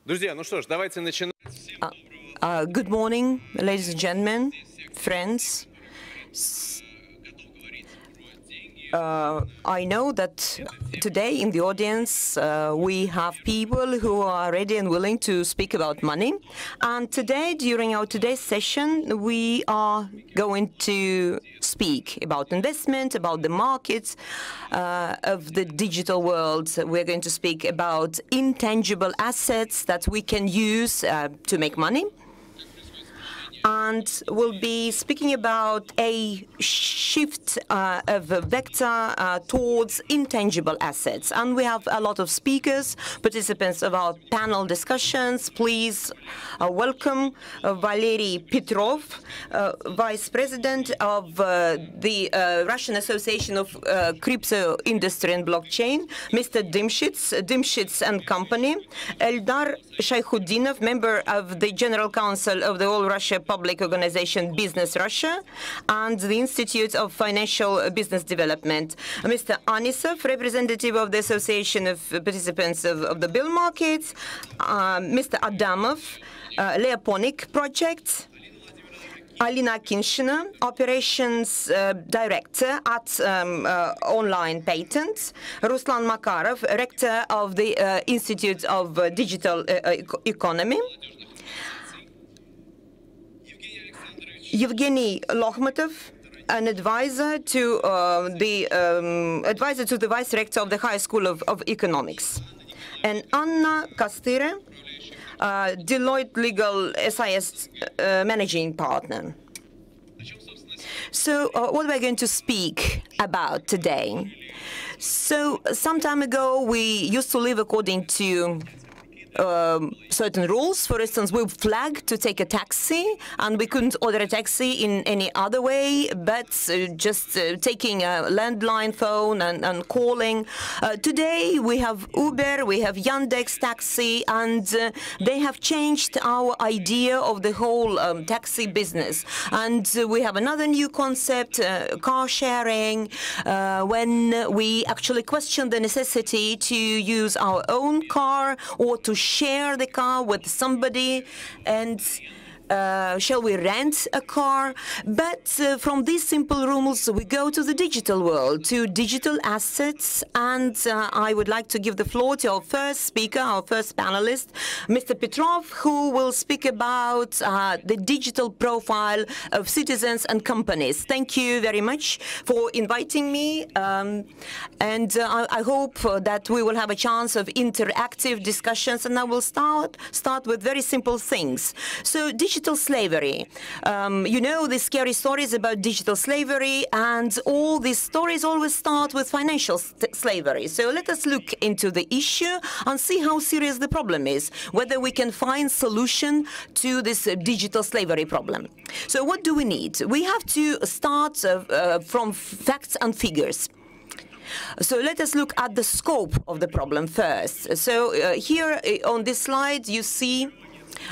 Друзья, ну что ж, давайте начинать. Good morning, ladies and gentlemen, friends. I know that today in the audience we have people who are ready and willing to speak about money. And today, during our today's session, we are going to speak about investment, about the markets of the digital world. We're going to speak about intangible assets that we can use to make money. And we'll be speaking about a shift of a vector towards intangible assets. And we have a lot of speakers, participants of our panel discussions. Please welcome Valery Petrov, Vice President of the Russian Association of Crypto Industry and Blockchain, Mr. Dimshits and Company, Eldar Shaykhudinov, member of the General Council of the All Russia Public Organization Business Russia and the Institute of Financial Business Development. Mr. Anisov, representative of the Association of Participants of the Bill Markets. Mr. Adamov, Leoponic Project. Alina Kinshina, Operations Director at Online Patents. Ruslan Makarov, Rector of the Institute of Digital Economy. Evgeny Lokhmatov, an advisor to the Vice Rector of the High School of Economics. And Anna Kastire, Deloitte Legal SIS Managing Partner. So what we're going to speak about today. So some time ago, we used to live according to certain rules. For instance, we flagged to take a taxi, and we couldn't order a taxi in any other way but just taking a landline phone and calling. Today, we have Uber, we have Yandex Taxi, and they have changed our idea of the whole taxi business. And we have another new concept, car sharing, when we actually question the necessity to use our own car or to share the car with somebody, and shall we rent a car? But from these simple rules, we go to the digital world, to digital assets. And I would like to give the floor to our first speaker, our first panelist, Mr. Petrov, who will speak about the digital profile of citizens and companies. Thank you very much for inviting me. And I hope that we will have a chance of interactive discussions. And I will start with very simple things. So digital slavery. You know the scary stories about digital slavery, and all these stories always start with financial slavery. So let us look into the issue and see how serious the problem is, whether we can find solution to this digital slavery problem. So what do we need? We have to start from facts and figures. So let us look at the scope of the problem first. So here on this slide, you see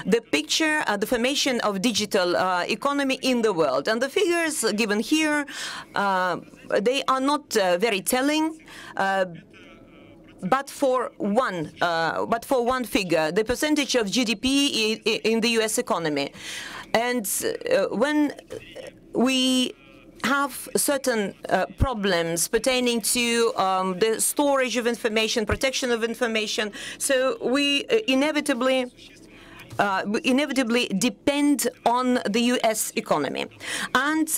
the picture, the formation of digital economy in the world. And the figures given here, they are not very telling. But for one figure, the percentage of GDP in the U.S. economy. And when we have certain problems pertaining to the storage of information, protection of information, so we inevitably depend on the U.S. economy. And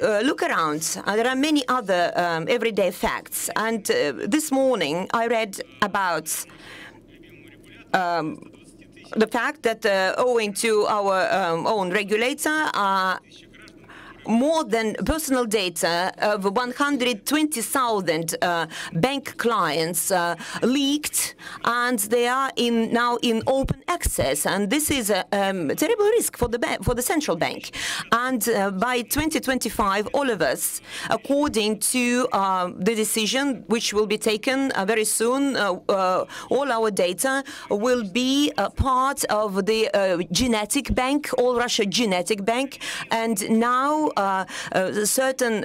look around. There are many other everyday facts. And this morning, I read about the fact that owing to our own regulator, more than personal data of 120,000 bank clients leaked, and they are now in open access. And this is a terrible risk for the central bank. And by 2025, all of us, according to the decision which will be taken very soon, all our data will be a part of the genetic bank, All Russia Genetic Bank. And now certain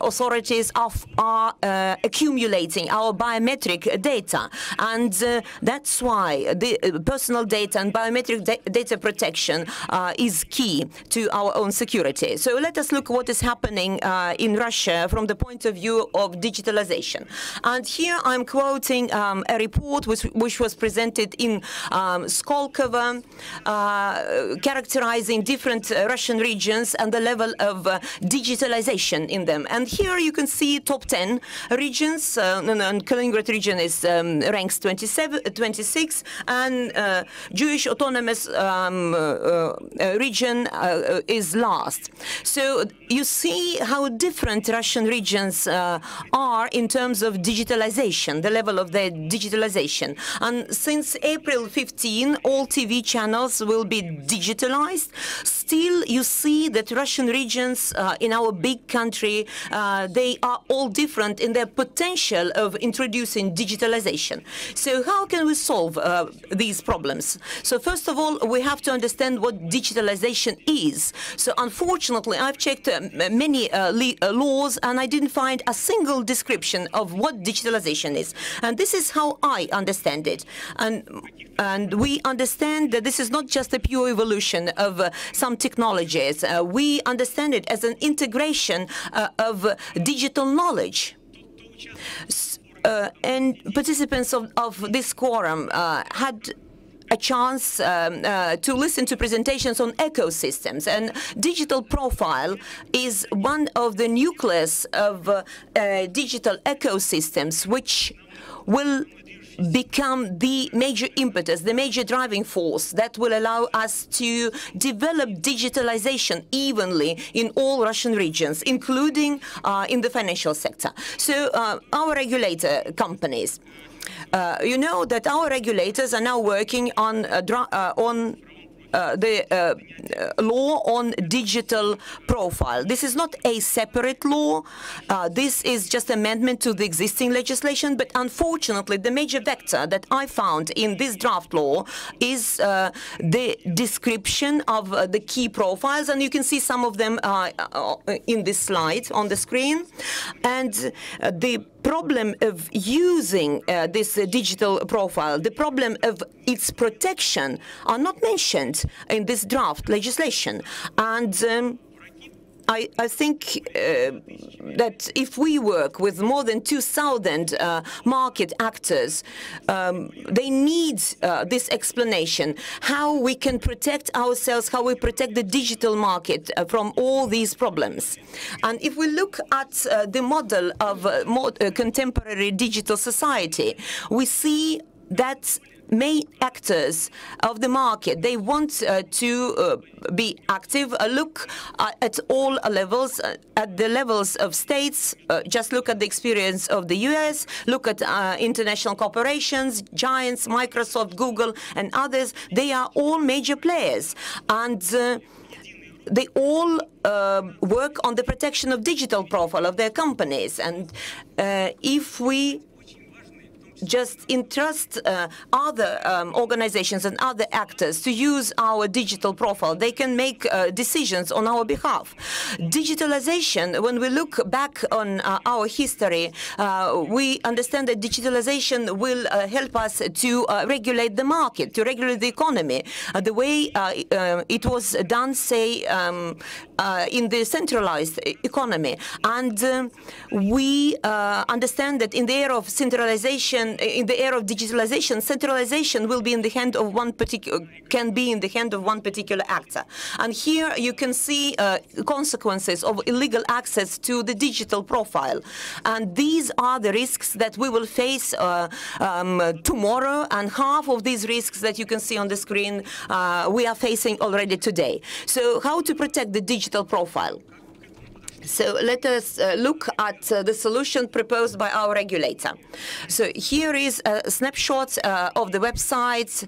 authorities are accumulating our biometric data, and that's why the personal data and biometric data protection is key to our own security. So let us look what is happening in Russia from the point of view of digitalization. And here I'm quoting a report which was presented in Skolkovo, characterizing different Russian regions and the level of digitalization in them. And here you can see top 10 regions, and Kaliningrad region is ranks 26, and Jewish autonomous region is last. So you see how different Russian regions are in terms of digitalization, the level of their digitalization. And since April 15, all TV channels will be digitalized. Still, you see that Russian regions in our big country, they are all different in their potential of introducing digitalization. So how can we solve these problems? So first of all, we have to understand what digitalization is. So unfortunately, I've checked many laws, and I didn't find a single description of what digitalization is. And this is how I understand it. And we understand that this is not just a pure evolution of some technologies. We understand it as an integration of digital knowledge. And participants of this quorum had a chance to listen to presentations on ecosystems, and digital profile is one of the nucleus of digital ecosystems, which will become the major impetus, the major driving force that will allow us to develop digitalization evenly in all Russian regions, including in the financial sector. So our regulator companies, you know that our regulators are now working on the law on digital profile. This is not a separate law. This is just amendment to the existing legislation. But unfortunately, the major vector that I found in this draft law is the description of the key profiles. And you can see some of them in this slide on the screen. And the problem of using this digital profile, the problem of its protection are not mentioned in this draft legislation. And I think that if we work with more than 2,000 market actors, they need this explanation, how we can protect ourselves, how we protect the digital market from all these problems. And if we look at the model of more contemporary digital society, we see that main actors of the market, they want to be active. Look at all levels, at the levels of states. Just look at the experience of the US, look at international corporations, giants, Microsoft, Google, and others. They are all major players. And they all work on the protection of digital profile of their companies. And if we just entrust other organizations and other actors to use our digital profile, they can make decisions on our behalf. Digitalization, when we look back on our history, we understand that digitalization will help us to regulate the market, to regulate the economy, the way it was done, say, in the centralized economy. And we understand that in the era of centralization, in the era of digitalization, centralization will be in the hand of one particular, can be in the hand of one particular actor. And here you can see consequences of illegal access to the digital profile. And these are the risks that we will face tomorrow. And half of these risks that you can see on the screen, we are facing already today. So how to protect the digital profile? So let us look at the solution proposed by our regulator. So here is a snapshot of the websites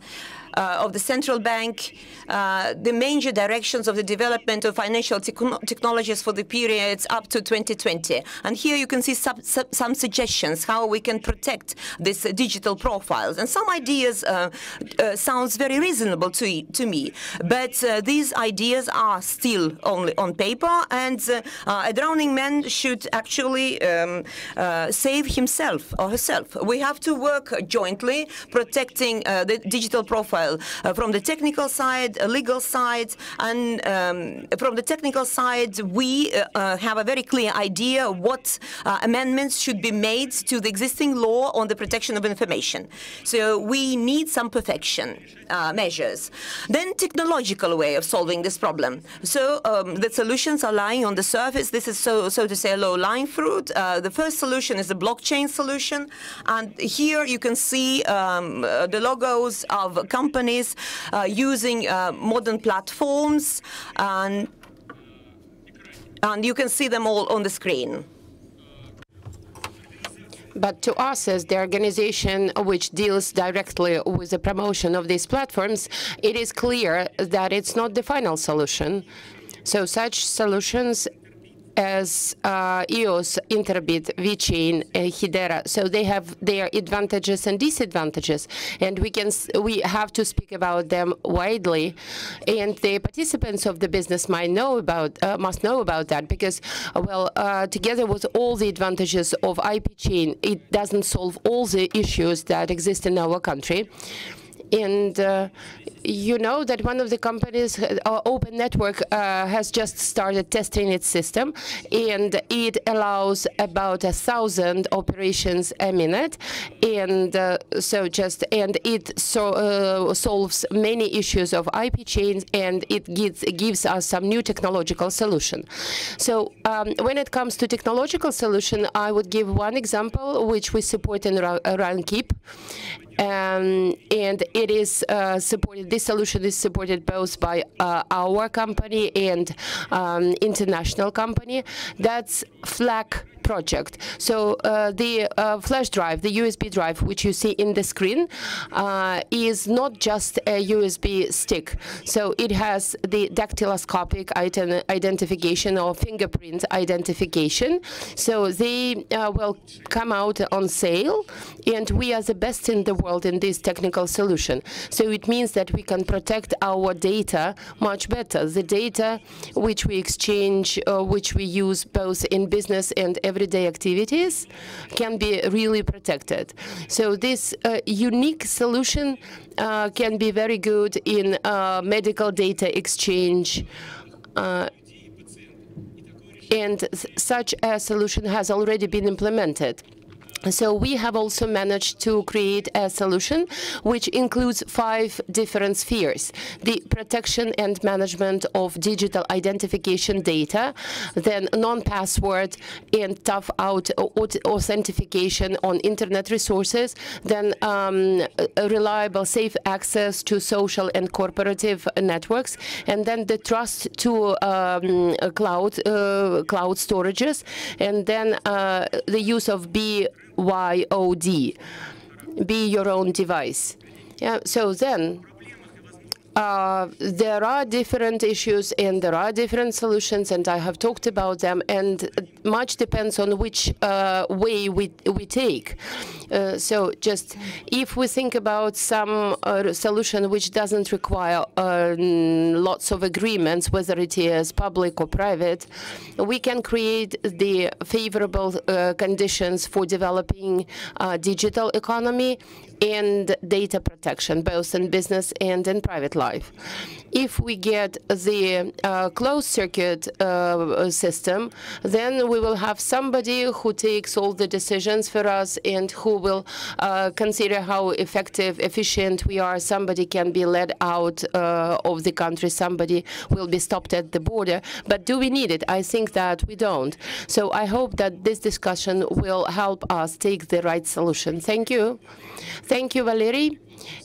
of the central bank, the major directions of the development of financial technologies for the periods up to 2020. And here you can see some suggestions how we can protect these digital profiles. And some ideas sounds very reasonable to me, but these ideas are still only on paper, and a drowning man should actually save himself or herself. We have to work jointly, protecting the digital profile from the technical side, legal side, and from the technical side, we have a very clear idea what amendments should be made to the existing law on the protection of information. So we need some perfection measures. Then technological way of solving this problem. So the solutions are lying on the surface. This is so to say low-lying fruit. The first solution is the blockchain solution, and here you can see the logos of companies using modern platforms, and you can see them all on the screen. But to us, as the organization which deals directly with the promotion of these platforms, it is clear that it's not the final solution. So such solutions as EOS, Interbit, VeChain, Hedera, so they have their advantages and disadvantages, and we have to speak about them widely, and the participants of the business must know about that, because, well, together with all the advantages of IPQuorum, it doesn't solve all the issues that exist in our country. And you know that one of the companies, Open Network, has just started testing its system, and it allows about 1,000 operations a minute, and it solves many issues of IP chains, and it gives us some new technological solution. So when it comes to technological solution, I would give one example which we support in RunKeep. And it is supported. This solution is supported both by our company and international company. That's FLAC project. So the flash drive, the USB drive, which you see in the screen, is not just a USB stick. So it has the dactyloscopic identification or fingerprint identification. So they will come out on sale, and we are the best in the world in this technical solution. So it means that we can protect our data much better. The data which we exchange, which we use both in business and everyday activities, can be really protected. So this unique solution can be very good in medical data exchange, and such a solution has already been implemented. So we have also managed to create a solution which includes 5 different spheres: the protection and management of digital identification data, then non-password and tough-out authentication on internet resources, then reliable, safe access to social and corporative networks, and then the trust to cloud storages, and then the use of BYOD, be your own device. Yeah, so then there are different issues and there are different solutions, and I have talked about them, and much depends on which way we take. So just if we think about some solution which doesn't require lots of agreements, whether it is public or private, we can create the favorable conditions for developing digital economy and data protection, both in business and in private life. If we get the closed-circuit system, then we will have somebody who takes all the decisions for us and who will consider how effective, efficient we are. Somebody can be let out of the country. Somebody will be stopped at the border. But do we need it? I think that we don't. So I hope that this discussion will help us take the right solution. Thank you. Thank you, Valery.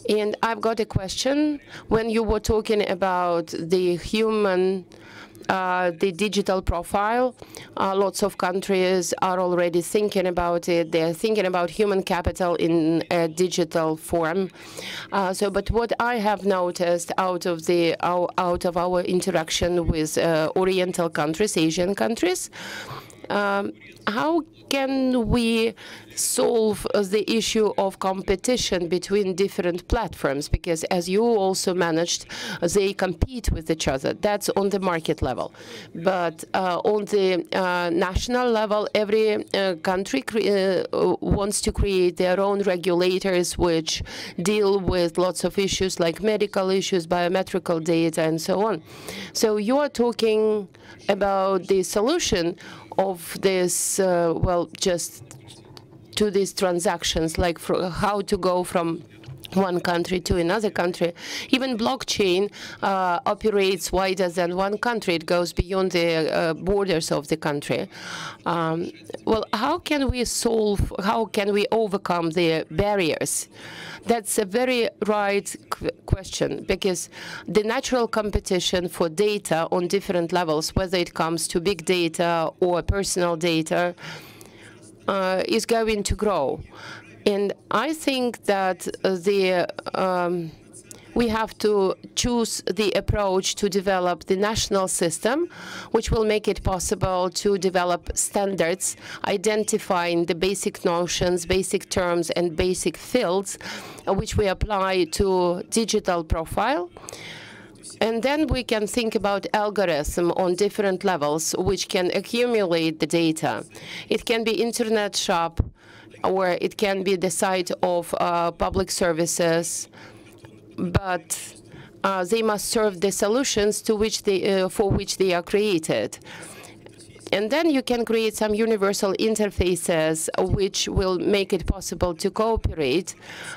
And I've got a question. When you were talking about the human the digital profile. Lots of countries are already thinking about it. They're thinking about human capital in a digital form. But what I have noticed out of our interaction with Oriental countries, Asian countries, how can we solve the issue of competition between different platforms? Because as you also managed, they compete with each other. That's on the market level. But on the national level, every country wants to create their own regulators which deal with lots of issues like medical issues, biometrical data, and so on. So you are talking about the solution of this, well, just to these transactions, like how to go from one country to another country. Even blockchain operates wider than one country. It goes beyond the borders of the country. Well, how can we overcome the barriers? That's a very right question, because the natural competition for data on different levels, whether it comes to big data or personal data, is going to grow. And I think that we have to choose the approach to develop the national system, which will make it possible to develop standards identifying the basic notions, basic terms, and basic fields which we apply to digital profile. And then we can think about algorithm on different levels which can accumulate the data. It can be internet shop, or it can be the site of public services, but they must serve the solutions to which for which they are created. And then you can create some universal interfaces which will make it possible to cooperate,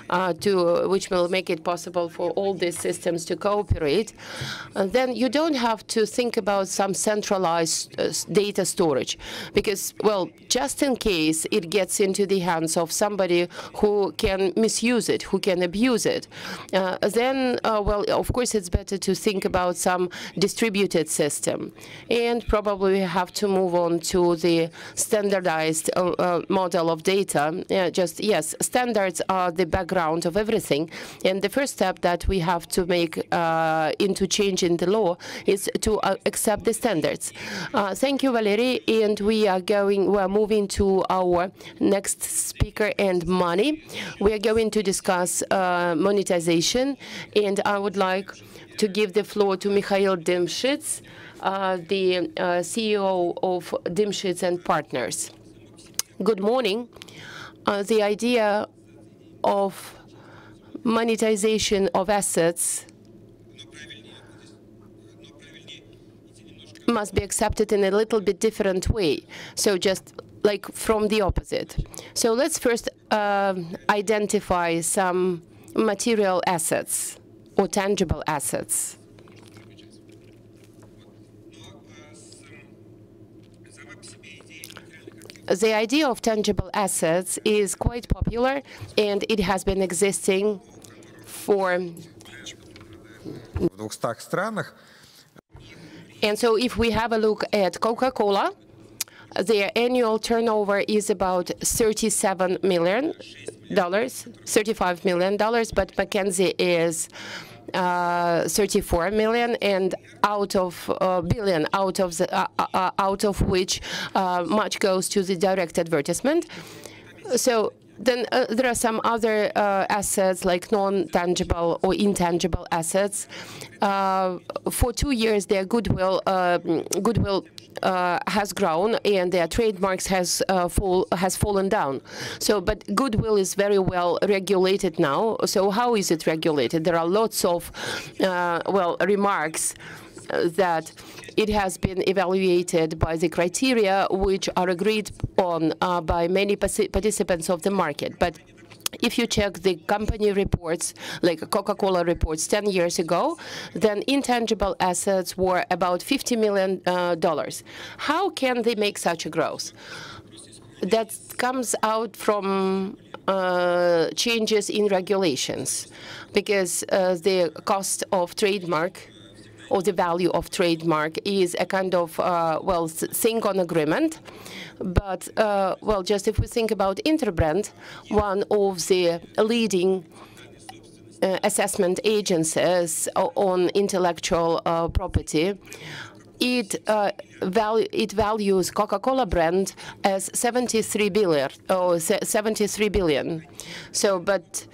which will make it possible for all these systems to cooperate. And then you don't have to think about some centralized data storage, because, well, just in case it gets into the hands of somebody who can misuse it, who can abuse it, then, well, of course, it's better to think about some distributed system. And probably we have to move on to the standardized model of data. Yes, standards are the background of everything. And the first step that we have to make into change in the law is to accept the standards. Thank you, Valerie. And we are moving to our next speaker and money. We are going to discuss monetization. And I would like to give the floor to Mikhail Dimshits, the CEO of Dimshits and Partners. Good morning. The idea of monetization of assets must be accepted in a little bit different way. So just like from the opposite. So let's first identify some material assets or tangible assets. The idea of tangible assets is quite popular, and it has been existing for. And so if we have a look at Coca-Cola, their annual turnover is about $37 million, $35 million, but McKinsey is 34 million, and out of billion, out of which much goes to the direct advertisement. So then there are some other assets like non-tangible or intangible assets. For 2 years, their goodwill has grown, and their trademarks has fallen down. So, but goodwill is very well regulated now. So, how is it regulated? There are lots of remarks that it has been evaluated by the criteria which are agreed on by many participants of the market. But if you check the company reports, like Coca-Cola reports 10 years ago, then intangible assets were about $50 million. How can they make such a growth? That comes out from changes in regulations, because the cost of trademark or the value of trademark is a kind of, well, thing on agreement. But, well, just if we think about Interbrand, one of the leading assessment agencies on intellectual property, it values Coca-Cola brand as 73 billion, or 73 billion. So, but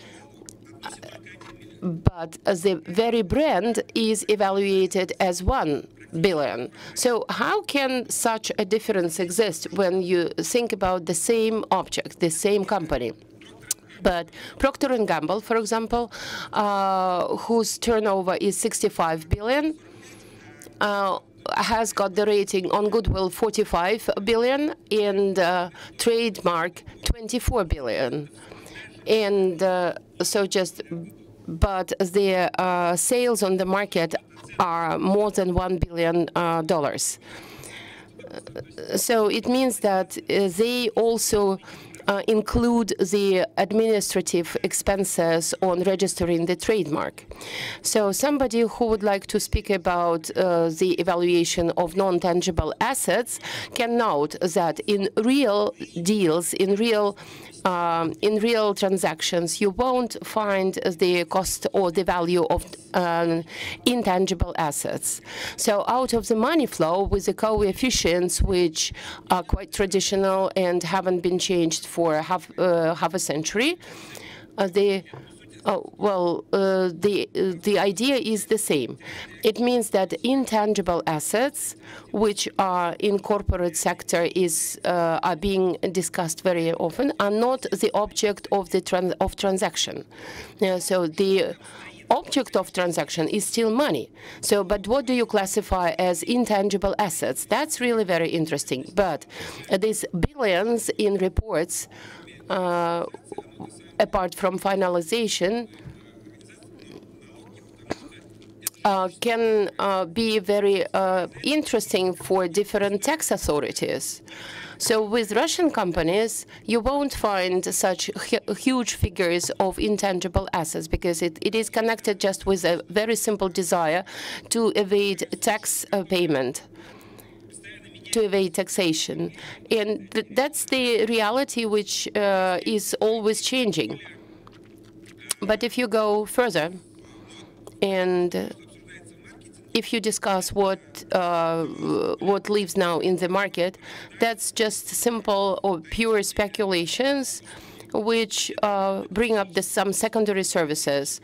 the very brand is evaluated as 1 billion. So how can such a difference exist when you think about the same object, the same company? But Procter & Gamble, for example, whose turnover is 65 billion, has got the rating on goodwill 45 billion and trademark 24 billion. And so just, but the sales on the market are more than $1 billion. So it means that they also include the administrative expenses on registering the trademark. So somebody who would like to speak about the evaluation of non-tangible assets can note that in real deals, in real transactions, you won't find the cost or the value of intangible assets. So out of the money flow with the coefficients, which are quite traditional and haven't been changed for half a century, the idea is the same. It means that intangible assets, which are in corporate sector are being discussed very often, are not the object of the transaction. So the object of transaction is still money. So, but what do you classify as intangible assets? That's really very interesting. But these billions in reports, apart from finalization, can be very interesting for different tax authorities. So with Russian companies, you won't find such huge figures of intangible assets because it is connected just with a very simple desire to evade tax payment, to evade taxation. And that's the reality which is always changing. But if you go further and if you discuss what lives now in the market, that's just simple or pure speculations, which bring up some secondary services,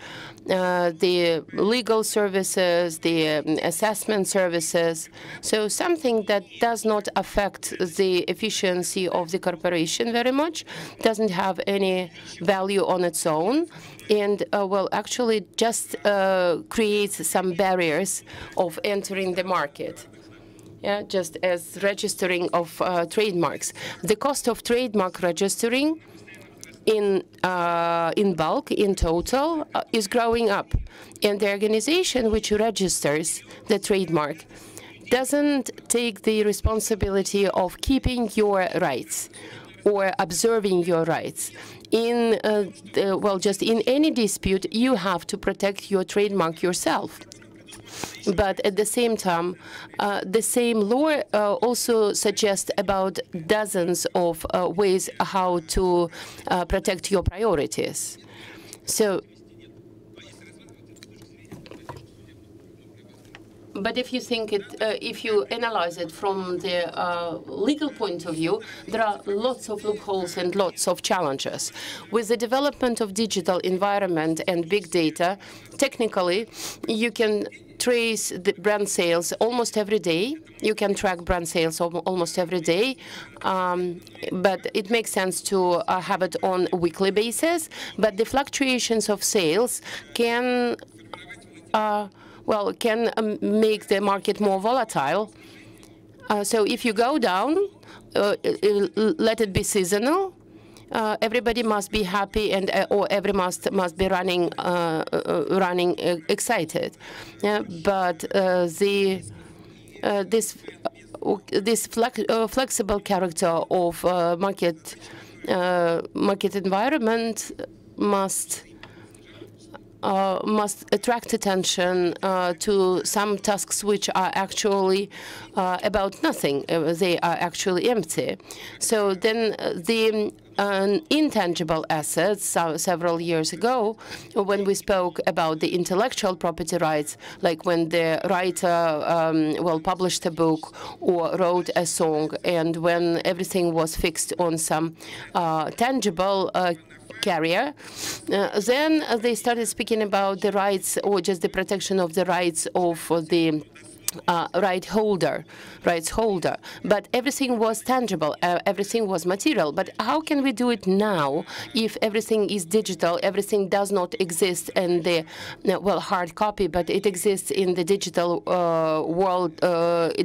the legal services, the assessment services. So something that does not affect the efficiency of the corporation very much, doesn't have any value on its own, and well, actually just creates some barriers of entering the market. Yeah, just as registering of trademarks. The cost of trademark registering in bulk, in total, is growing up. And the organization which registers the trademark doesn't take the responsibility of keeping your rights or observing your rights. In, well, just in any dispute, you have to protect your trademark yourself. But at the same time, the same law also suggests about dozens of ways how to protect your priorities. So, but if you think it, if you analyze it from the legal point of view, there are lots of loopholes and lots of challenges. With the development of digital environment and big data, technically, you can trace the brand sales almost every day. You can track brand sales almost every day, but it makes sense to have it on a weekly basis. But the fluctuations of sales can make the market more volatile. So if you go down, let it be seasonal. Everybody must be happy, and or everyone must be running excited. Yeah, but this flexible character of market environment must must attract attention to some tasks which are actually about nothing. They are actually empty. So then the intangible assets, several years ago, when we spoke about the intellectual property rights, like when the writer published a book or wrote a song, and when everything was fixed on some tangible carrier, then they started speaking about the rights or just the protection of the rights of the rights holder. But everything was tangible, everything was material. But how can we do it now if everything is digital, everything does not exist in the hard copy, but it exists in the digital world,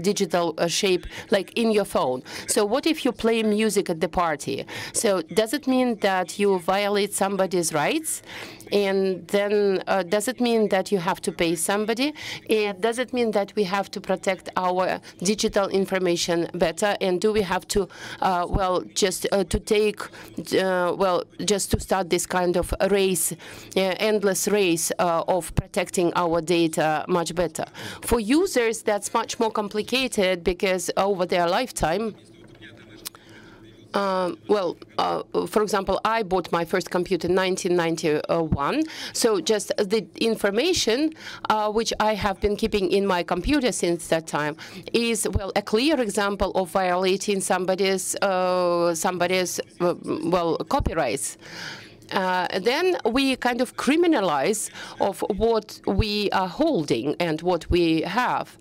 digital shape, like in your phone? So what if you play music at the party? So does it mean that you violate somebody's rights? And then does it mean that you have to pay somebody? And does it mean that we have to protect our digital information better? And do we have to, just to start this kind of race, endless race of protecting our data much better? For users, that's much more complicated because over their lifetime, for example, I bought my first computer in 1991. So just the information which I have been keeping in my computer since that time is, a clear example of violating somebody's copyrights. Then we kind of criminalize of what we are holding and what we have.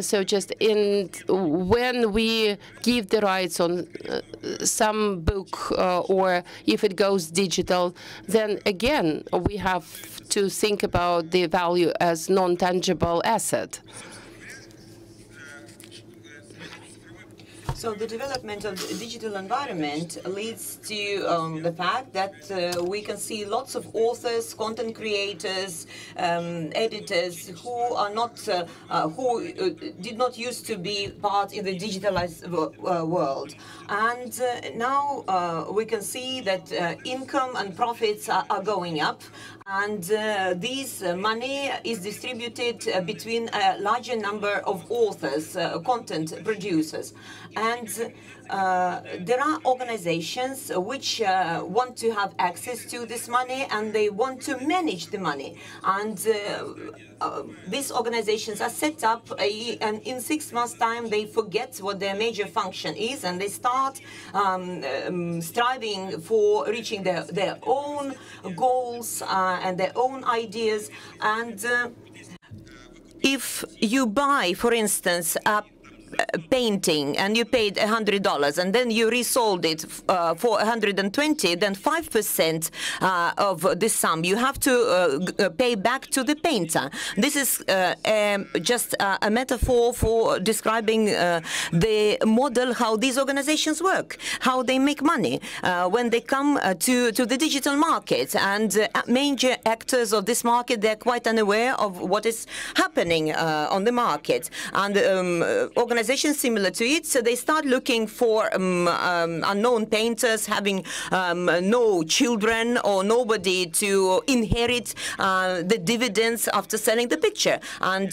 So just when we give the rights on some book or if it goes digital, then again we have to think about the value as non-tangible asset. So the development of the digital environment leads to the fact that we can see lots of authors, content creators, editors who are not, who did not used to be part in the digitalized world. And now we can see that income and profits are going up. And this money is distributed between a larger number of authors, content producers. And there are organizations which want to have access to this money, and they want to manage the money. And these organizations are set up, and in 6 months' time, they forget what their major function is, and they start striving for reaching their own goals and their own ideas. And if you buy, for instance, a painting and you paid $100 and then you resold it for 120, then 5% of this sum you have to pay back to the painter. This is just a metaphor for describing the model, how these organizations work, how they make money when they come to the digital market. And major actors of this market, they're quite unaware of what is happening on the market. And organizations similar to it, so they start looking for unknown painters having no children or nobody to inherit the dividends after selling the picture. And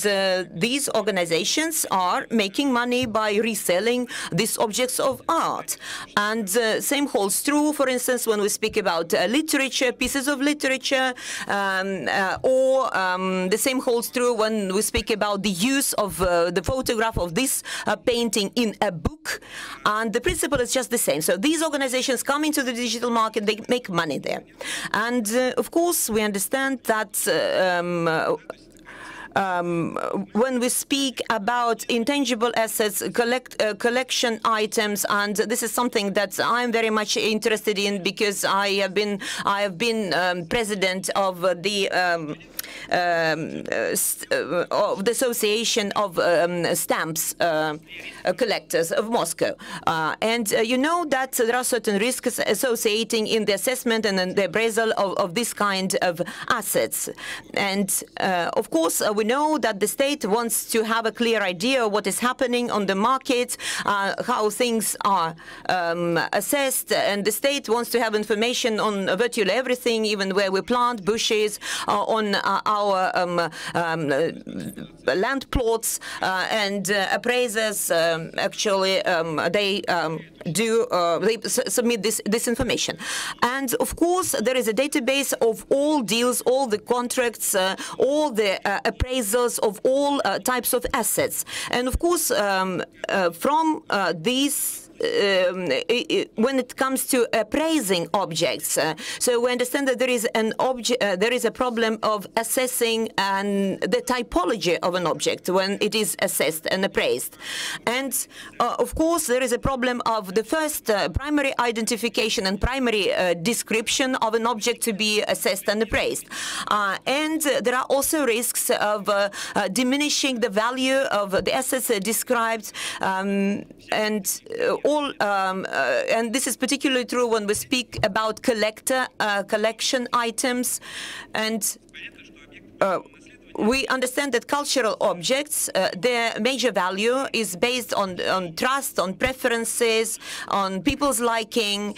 these organizations are making money by reselling these objects of art. And same holds true, for instance, when we speak about literature, pieces of literature, or the same holds true when we speak about the use of the photograph of this painting in a book, and the principle is just the same. So these organizations come into the digital market, they make money there. And of course, we understand that when we speak about intangible assets, collection items, and this is something that I'm very much interested in because I have been president of the Association of Stamps Collectors of Moscow. And you know that there are certain risks associating in the assessment and in the appraisal of this kind of assets. And of course, we we know that the state wants to have a clear idea of what is happening on the market, how things are assessed, and the state wants to have information on virtually everything, even where we plant bushes, on our land plots, and appraisers actually they submit this information. And of course, there is a database of all deals, all the contracts, all the appraisals of all types of assets. And of course, from these when it comes to appraising objects, so we understand that there is a problem of assessing the typology of an object when it is assessed and appraised. And of course, there is a problem of the first primary identification and primary description of an object to be assessed and appraised. And there are also risks of diminishing the value of the assets described, and this is particularly true when we speak about collection items. And we understand that cultural objects, their major value is based on trust, on preferences, on people's liking,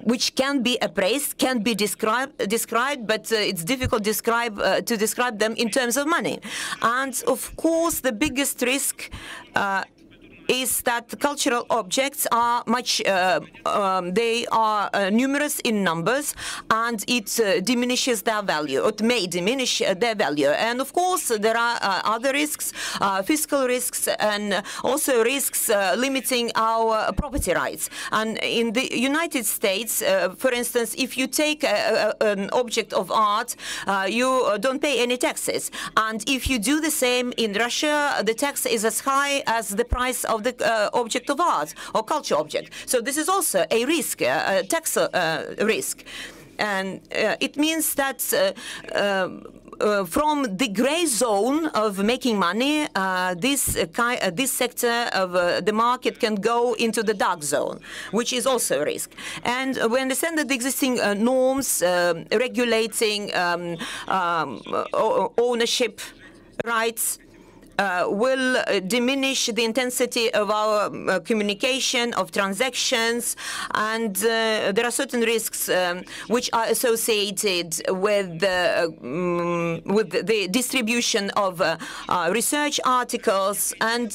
which can be appraised, can be described, but it's difficult to describe them in terms of money. And of course, the biggest risk is that cultural objects are they are numerous in numbers, and it diminishes their value. It may diminish their value. And of course, there are other risks, fiscal risks, and also risks limiting our property rights. And in the United States, for instance, if you take an object of art, you don't pay any taxes. And if you do the same in Russia, the tax is as high as the price of the object of art or culture object. So this is also a risk, a tax risk. And it means that from the gray zone of making money, this sector of the market can go into the dark zone, which is also a risk. And we understand that the existing norms regulating ownership rights will diminish the intensity of our communication, of transactions, and there are certain risks which are associated with the distribution of research articles. And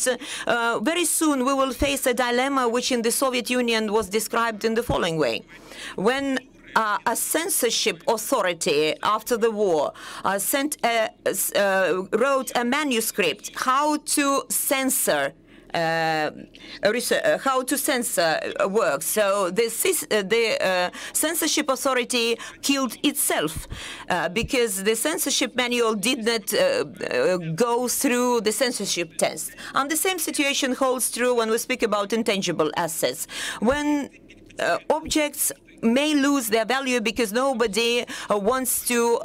very soon we will face a dilemma which in the Soviet Union was described in the following way. When a censorship authority after the war wrote a manuscript how to censor works. So the censorship authority killed itself because the censorship manual did not go through the censorship test. And the same situation holds true when we speak about intangible assets. When objects may lose their value because nobody wants to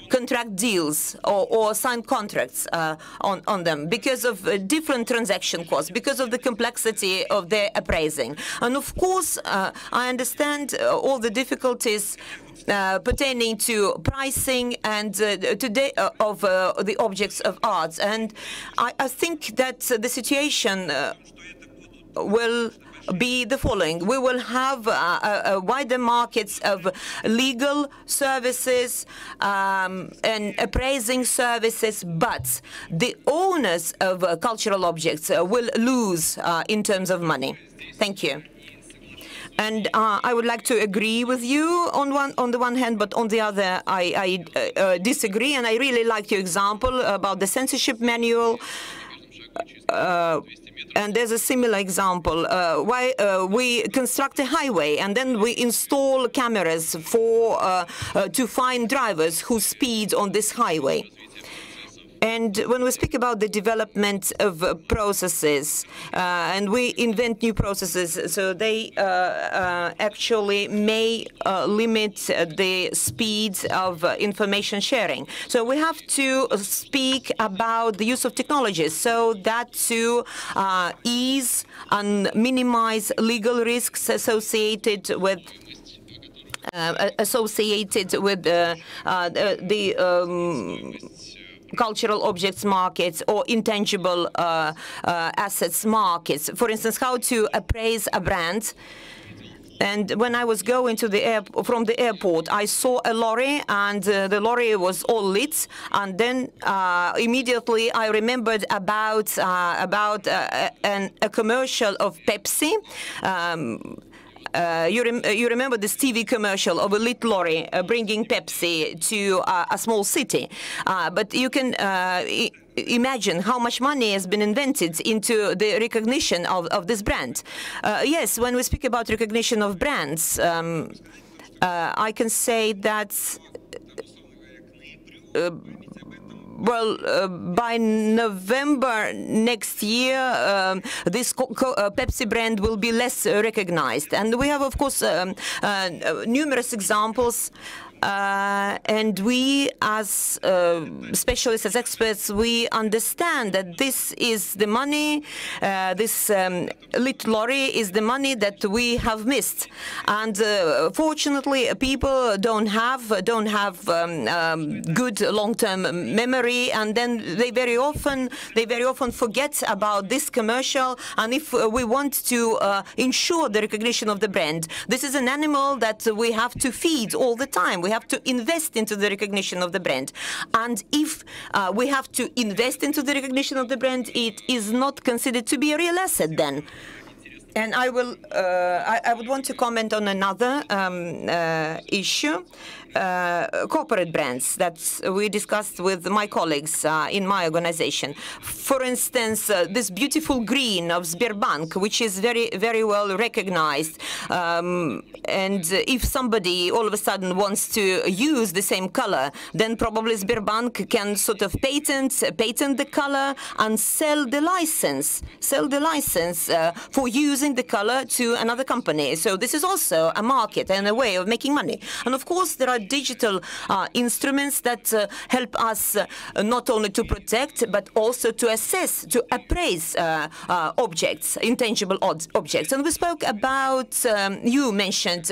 contract deals or sign contracts on them because of different transaction costs, because of the complexity of their appraising. And of course, I understand all the difficulties pertaining to pricing and today of the objects of art. And I think that the situation will be the following. We will have a wider markets of legal services and appraising services, but the owners of cultural objects will lose in terms of money. Thank you. And I would like to agree with you on the one hand, but on the other, I disagree. And I really like your example about the censorship manual. And there's a similar example. Why we construct a highway and then we install cameras to find drivers who speed on this highway. And when we speak about the development of processes, and we invent new processes, so they actually may limit the speed of information sharing. So we have to speak about the use of technologies so that to ease and minimize legal risks associated with cultural objects markets or intangible assets markets. For instance, how to appraise a brand. And when I was going to from the airport, I saw a lorry, and the lorry was all lit. And then immediately I remembered about a commercial of Pepsi. You remember this TV commercial of a lit lorry bringing Pepsi to a small city. But you can imagine how much money has been invented into the recognition of this brand. Yes, when we speak about recognition of brands, I can say that by November next year, this Pepsi brand will be less recognized. And we have, of course, numerous examples. And we, as specialists, as experts, we understand that this is the money, this lit lorry is the money that we have missed. And fortunately, people don't have good long-term memory, and then they very often forget about this commercial. And if we want to ensure the recognition of the brand, this is an animal that we have to feed all the time. We have to invest into the recognition of the brand. And if we have to invest into the recognition of the brand, it is not considered to be a real asset then. And I would want to comment on another issue, corporate brands that we discussed with my colleagues in my organization. For instance, this beautiful green of Sberbank, which is very, very well recognized. And if somebody all of a sudden wants to use the same color, then probably Sberbank can sort of patent the color and sell the license for using the color to another company. So this is also a market and a way of making money. And of course, there are digital instruments that help us not only to protect, but also to assess, to appraise objects, intangible objects. And we spoke about, you mentioned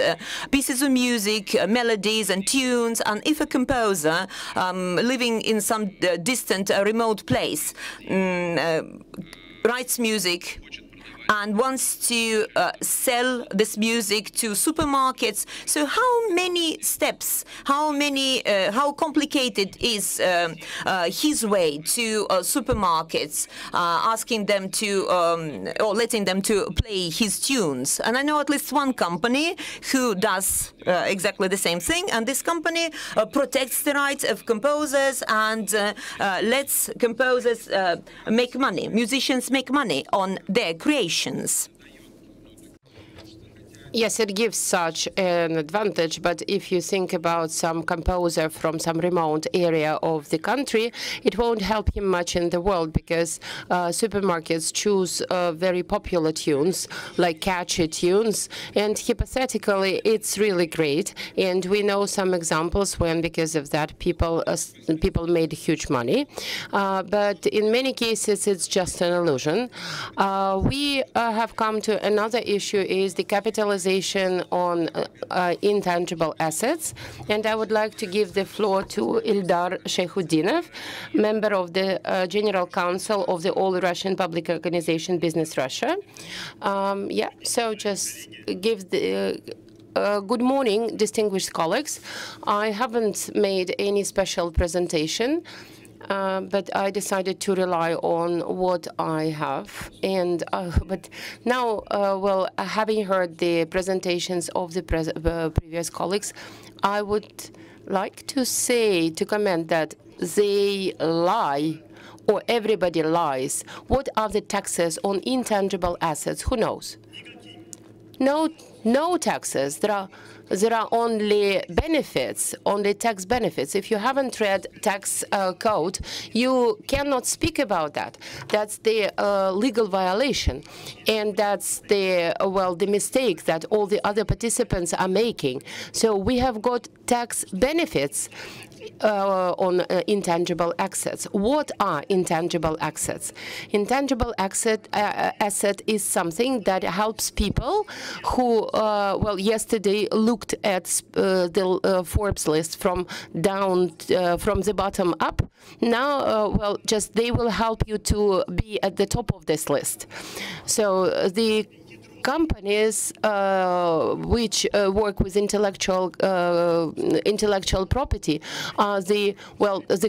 pieces of music, melodies and tunes. And if a composer living in some distant, remote place writes music and wants to sell this music to supermarkets. So how many steps, how complicated is his way to supermarkets, asking them to, or letting them to play his tunes? And I know at least one company who does exactly the same thing, and this company protects the rights of composers and lets composers make money, musicians make money on their creation. Yes, it gives such an advantage, but if you think about some composer from some remote area of the country, it won't help him much in the world, because supermarkets choose very popular tunes, like catchy tunes, and hypothetically, it's really great. And we know some examples when, because of that, people made huge money. But in many cases, it's just an illusion. We have come to another issue, is the capitalization on intangible assets. And I would like to give the floor to Ildar Shaykhutdinov, member of the General Council of the All Russian Public Organization Business Russia. Yeah, so just give the good morning, distinguished colleagues. I haven't made any special presentation, but I decided to rely on what I have. And but now, well, having heard the presentations of the previous colleagues, I would like to comment that they lie, or everybody lies. What are the taxes on intangible assets? Who knows? No taxes. There are only benefits, only tax benefits. If you haven't read tax code, you cannot speak about that. That's the legal violation, and that's the the mistake that all the other participants are making. So we have got tax benefits on intangible assets. What are intangible assets? Intangible asset is something that helps people who well, yesterday looked at the Forbes list from the bottom up, now, well, just they will help you to be at the top of this list. So the companies which work with intellectual property are the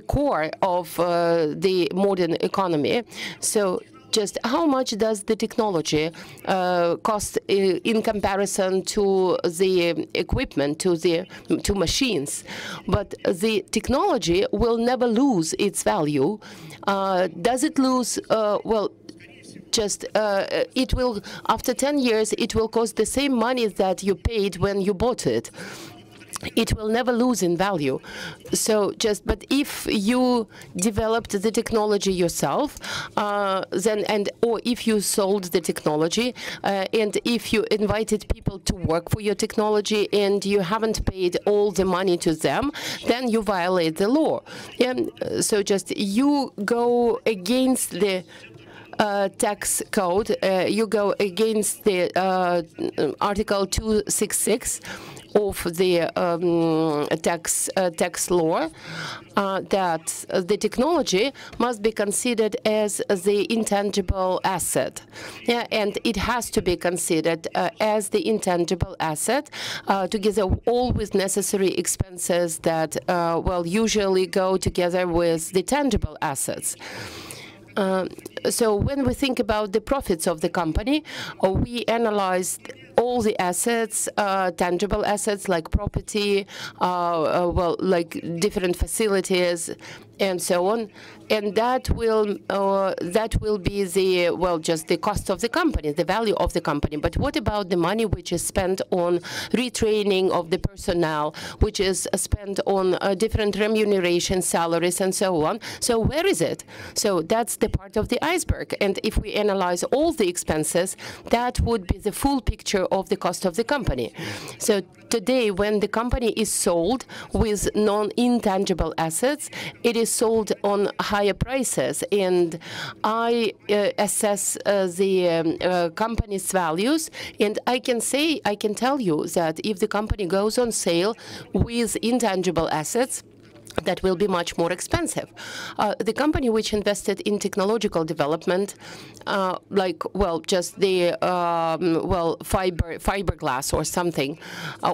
core of the modern economy. So just how much does the technology cost in comparison to the equipment, to machines? But the technology will never lose its value. Does it lose? Well, just it will, after 10 years, it will cost the same money that you paid when you bought it. It will never lose in value. So but if you developed the technology yourself, or if you sold the technology, and if you invited people to work for your technology and you haven't paid all the money to them, then you violate the law. And so just you go against the tax code, you go against the Article 266 of the tax law, that the technology must be considered as the intangible asset. Yeah, and it has to be considered as the intangible asset, together all with necessary expenses that, well, usually go together with the tangible assets. So when we think about the profits of the company, we analyzed all the assets, tangible assets like property, well, like different facilities, and so on, and that will be the, well, just the cost of the company, the value of the company. But what about the money which is spent on retraining of the personnel, which is spent on different remuneration, salaries, and so on? So where is it? So that's the part of the iceberg. And if we analyze all the expenses, that would be the full picture of the cost of the company. So today, when the company is sold with non-intangible assets, it is sold on higher prices, and I assess the company's values, and I can tell you that if the company goes on sale with intangible assets, that will be much more expensive. The company which invested in technological development, like, well, just the fiberglass or something,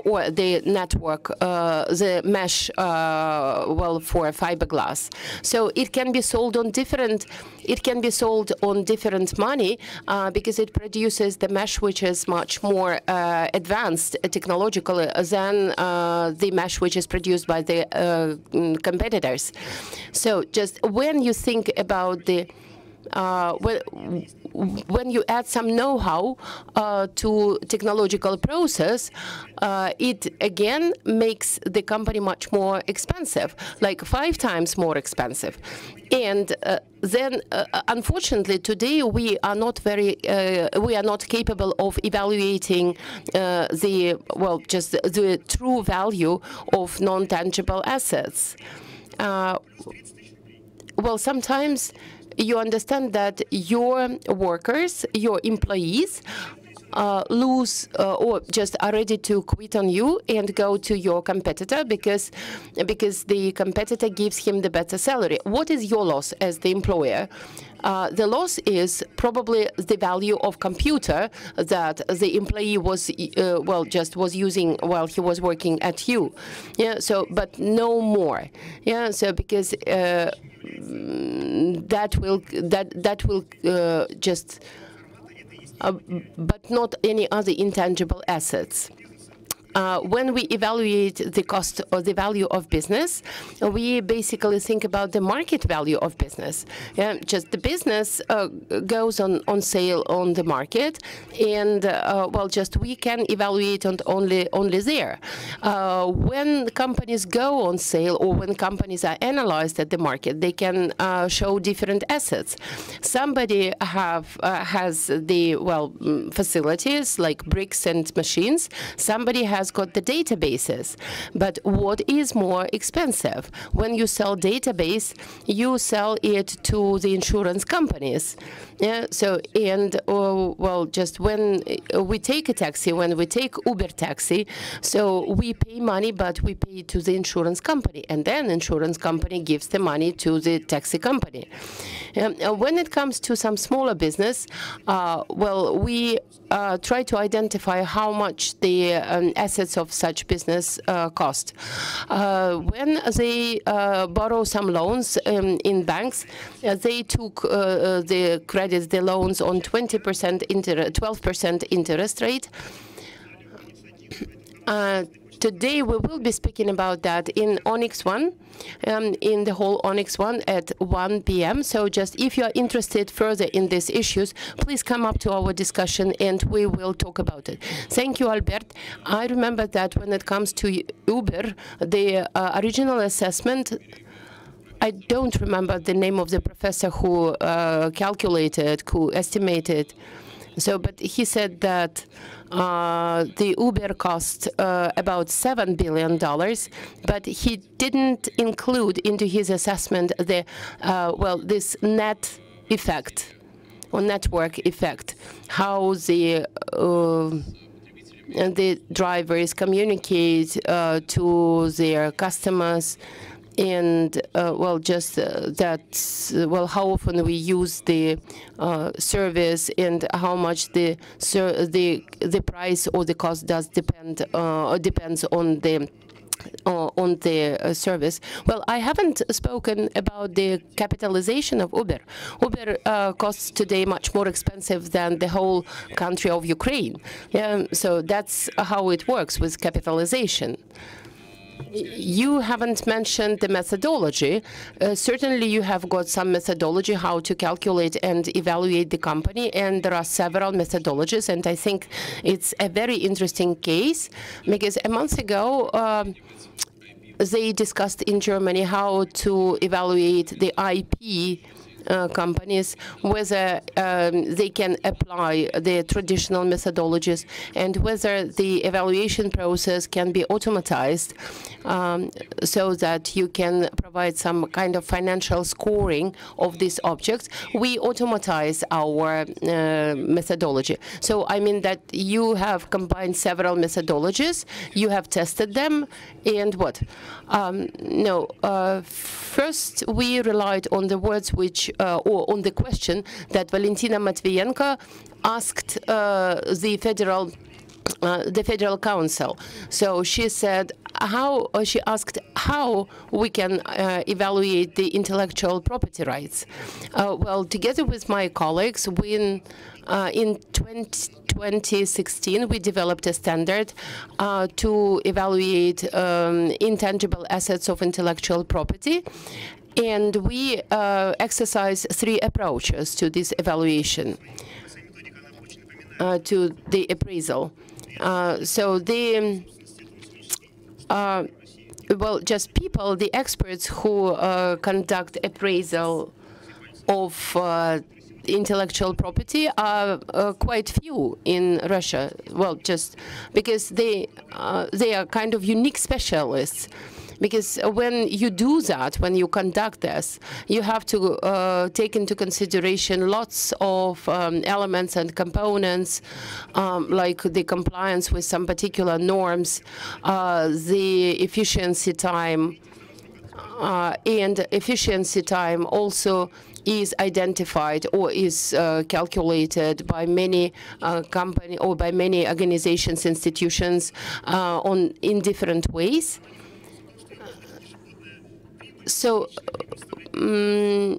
or the network, the mesh, well, for fiberglass. So it can be sold on different. It can be sold on different money because it produces the mesh which is much more advanced technologically than the mesh which is produced by the competitors. So just when you think about the when you add some know-how to technological process, it again makes the company much more expensive, like 5 times more expensive. And then, unfortunately, today we are not capable of evaluating the true value of non-tangible assets. Well, sometimes you understand that your workers, your employees, lose or just are ready to quit on you and go to your competitor because the competitor gives him the better salary. What is your loss as the employer? The loss is probably the value of computer that the employee was was using while he was working at you. Yeah. So, but no more. Yeah. So because that will just. But not any other intangible assets. When we evaluate the cost or the value of business, we basically think about the market value of business. Yeah, just the business goes on sale on the market, and well, just we can evaluate on only there. When companies go on sale or when companies are analyzed at the market, they can show different assets. Somebody has the facilities like bricks and machines. Somebody has has got the databases. But what is more expensive? When you sell database, you sell it to the insurance companies. Yeah. So well, just when we take a taxi, when we take Uber taxi, so we pay money, but we pay to the insurance company, and then insurance company gives the money to the taxi company. When it comes to some smaller business, well, we try to identify how much the assets of such business cost. When they borrow some loans in banks, they took the loans on 20%, 12% interest rate. Today we will be speaking about that in Onyx 1, in the whole Onyx 1 at 1 p.m. So just if you are interested further in these issues, please come up to our discussion and we will talk about it. Thank you, Albert. I remember that when it comes to Uber, the original assessment, I don't remember the name of the professor who calculated, who estimated. So, but he said that the Uber cost about $7 billion, but he didn't include into his assessment the well, this net effect or network effect, how the drivers communicate to their customers. And well, just that's well, how often we use the service and how much the price or the cost does depend or depends on the service. Well, I haven't spoken about the capitalization of Uber. Uber costs today much more expensive than the whole country of Ukraine. Yeah, so that's how it works with capitalization. You haven't mentioned the methodology. Certainly you have got some methodology how to calculate and evaluate the company, and there are several methodologies, and I think it's a very interesting case because a month ago they discussed in Germany how to evaluate the IP companies, whether they can apply the traditional methodologies and whether the evaluation process can be automatized so that you can provide some kind of financial scoring of these objects. We automatize our methodology. So I mean that you have combined several methodologies, you have tested them, and what? No, first we relied on the words which or on the question that Valentina Matvienko asked the Federal Council. So she said, she asked how we can evaluate the intellectual property rights. Well, together with my colleagues, in 2016, we developed a standard to evaluate intangible assets of intellectual property. And we exercise 3 approaches to this evaluation, to the appraisal. So the well, just people, the experts who conduct appraisal of intellectual property are quite few in Russia. Well, just because they are kind of unique specialists. Because when you do that, when you conduct this, you have to take into consideration lots of elements and components, like the compliance with some particular norms, the efficiency time, and efficiency time also is identified or is calculated by many companies or by many organizations, institutions in different ways. So when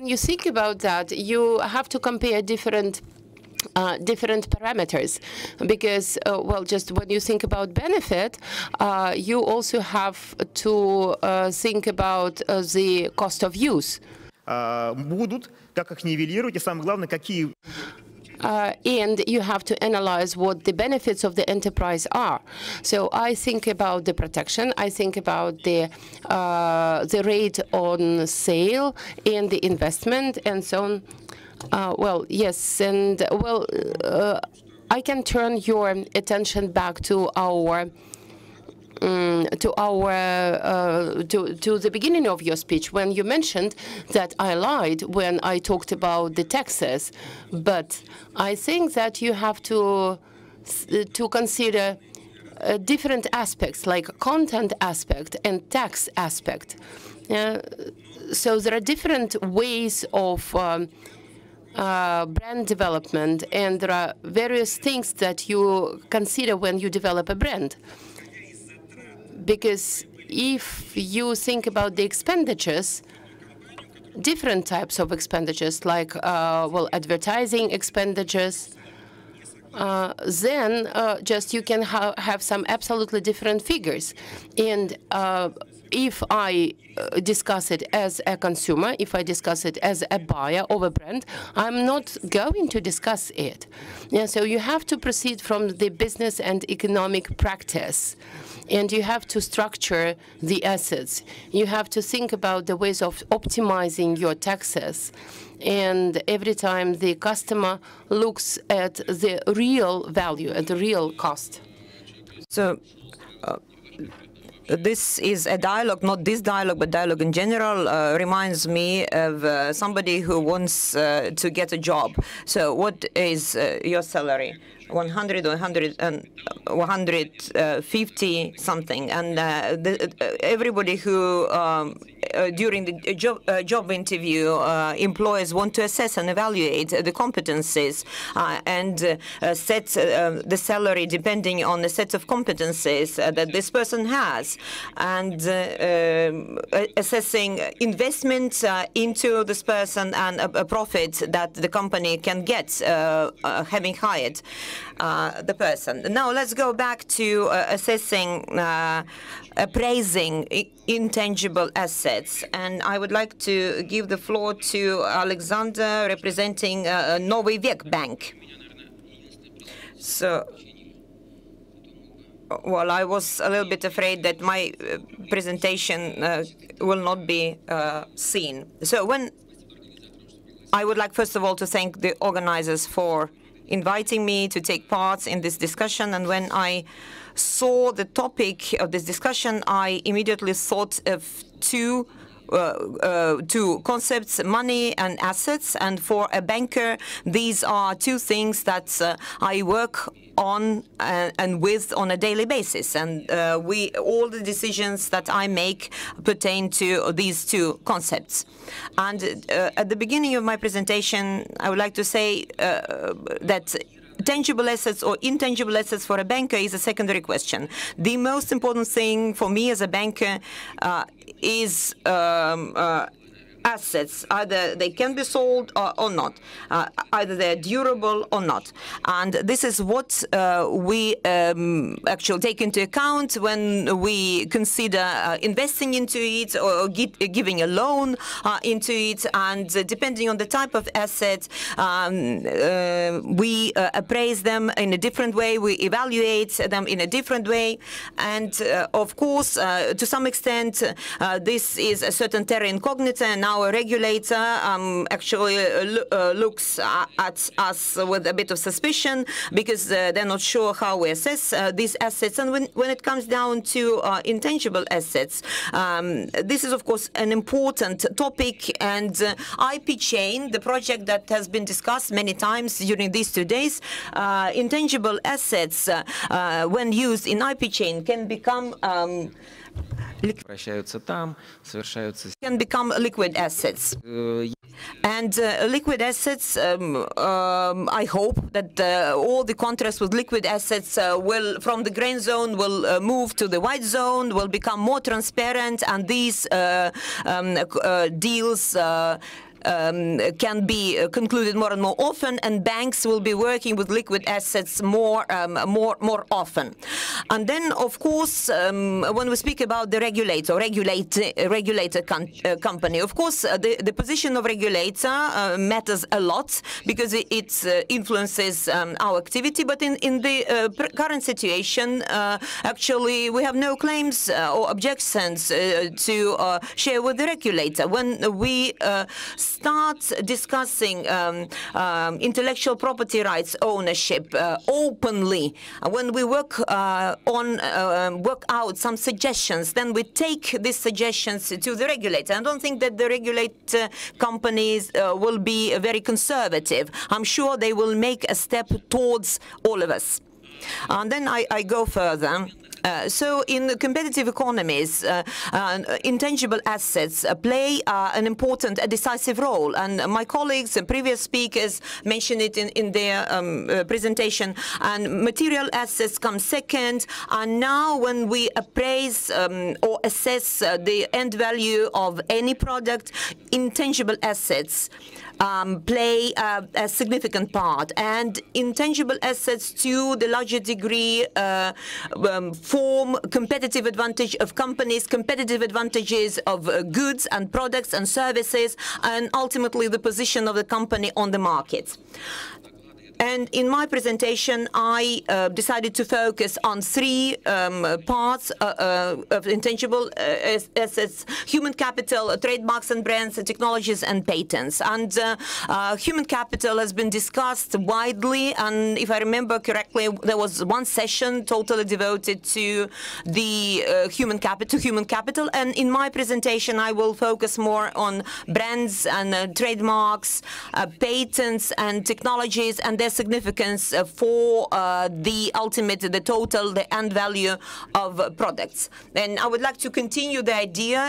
you think about that, you have to compare different parameters, because well, just when you think about benefit, you also have to think about the cost of use. Будут, как их нивелировать, и самое главное, какие. And you have to analyze what the benefits of the enterprise are. So I think about the protection, I think about the rate on sale and the investment and so on. Well, yes, and well, I can turn your attention back to the beginning of your speech, when you mentioned that I lied when I talked about the taxes. But I think that you have to consider different aspects, like content aspect and tax aspect. So there are different ways of brand development, and there are various things that you consider when you develop a brand. Because if you think about the expenditures, different types of expenditures, like advertising expenditures, then just you can have some absolutely different figures. And if I discuss it as a consumer, if I discuss it as a buyer of a brand, I'm not going to discuss it. So you have to proceed from the business and economic practice. And you have to structure the assets. You have to think about the ways of optimizing your taxes. And every time the customer looks at the real value, at the real cost. So this is a dialogue, not this dialogue, but dialogue in general, reminds me of somebody who wants to get a job. So what is your salary? 100 or 150 something, and everybody who during the job interview, employers want to assess and evaluate the competencies and set the salary depending on the set of competencies that this person has, and assessing investment into this person and a profit that the company can get having hired the person. Now let's go back to assessing, appraising intangible assets. And I would like to give the floor to Alexander, representing Novy Vek Bank. So, well, I was a little bit afraid that my presentation will not be seen. So when I would like, first of all, to thank the organizers for inviting me to take part in this discussion. And when I saw the topic of this discussion, I immediately thought of two concepts, money and assets. And for a banker, these are two things that I work on and with on a daily basis. And all the decisions that I make pertain to these two concepts. And at the beginning of my presentation, I would like to say that tangible assets or intangible assets for a banker is a secondary question. The most important thing for me as a banker is assets. Either they can be sold or not. Either they're durable or not. And this is what we actually take into account when we consider investing into it or giving a loan into it. And depending on the type of asset, we appraise them in a different way. We evaluate them in a different way. And of course, to some extent, this is a certain terra incognita. And our regulator actually looks at us with a bit of suspicion, because they're not sure how we assess these assets. And when it comes down to intangible assets, this is, of course, an important topic. And IP Chain, the project that has been discussed many times during these 2 days, intangible assets, when used in IP Chain, can become liquid assets. And liquid assets, I hope that all the contracts with liquid assets will, from the green zone, will move to the white zone, will become more transparent, and these deals can be concluded more and more often, and banks will be working with liquid assets more often. And then, of course, when we speak about the regulator company, of course, the position of regulator matters a lot, because it influences our activity. But in the current situation, actually, we have no claims or objections to share with the regulator. When we start discussing intellectual property rights ownership openly, when we work out some suggestions, then we take these suggestions to the regulator. I don't think that the regulator companies will be very conservative. I'm sure they will make a step towards all of us. And then I go further. So in competitive economies, intangible assets play an important, a decisive role. And my colleagues and previous speakers mentioned it in their presentation. And material assets come second. And now when we appraise or assess the end value of any product, intangible assets play a significant part. And intangible assets, to the larger degree, form competitive advantage of companies, competitive advantages of goods and products and services, and ultimately the position of the company on the market. And in my presentation, I decided to focus on three parts of intangible assets: human capital, trademarks and brands, technologies, and patents. And human capital has been discussed widely, and if I remember correctly, there was one session totally devoted to the human capital. And in my presentation, I will focus more on brands and trademarks, patents and technologies, and their significance for the ultimate, the total, the end value of products. And I would like to continue the idea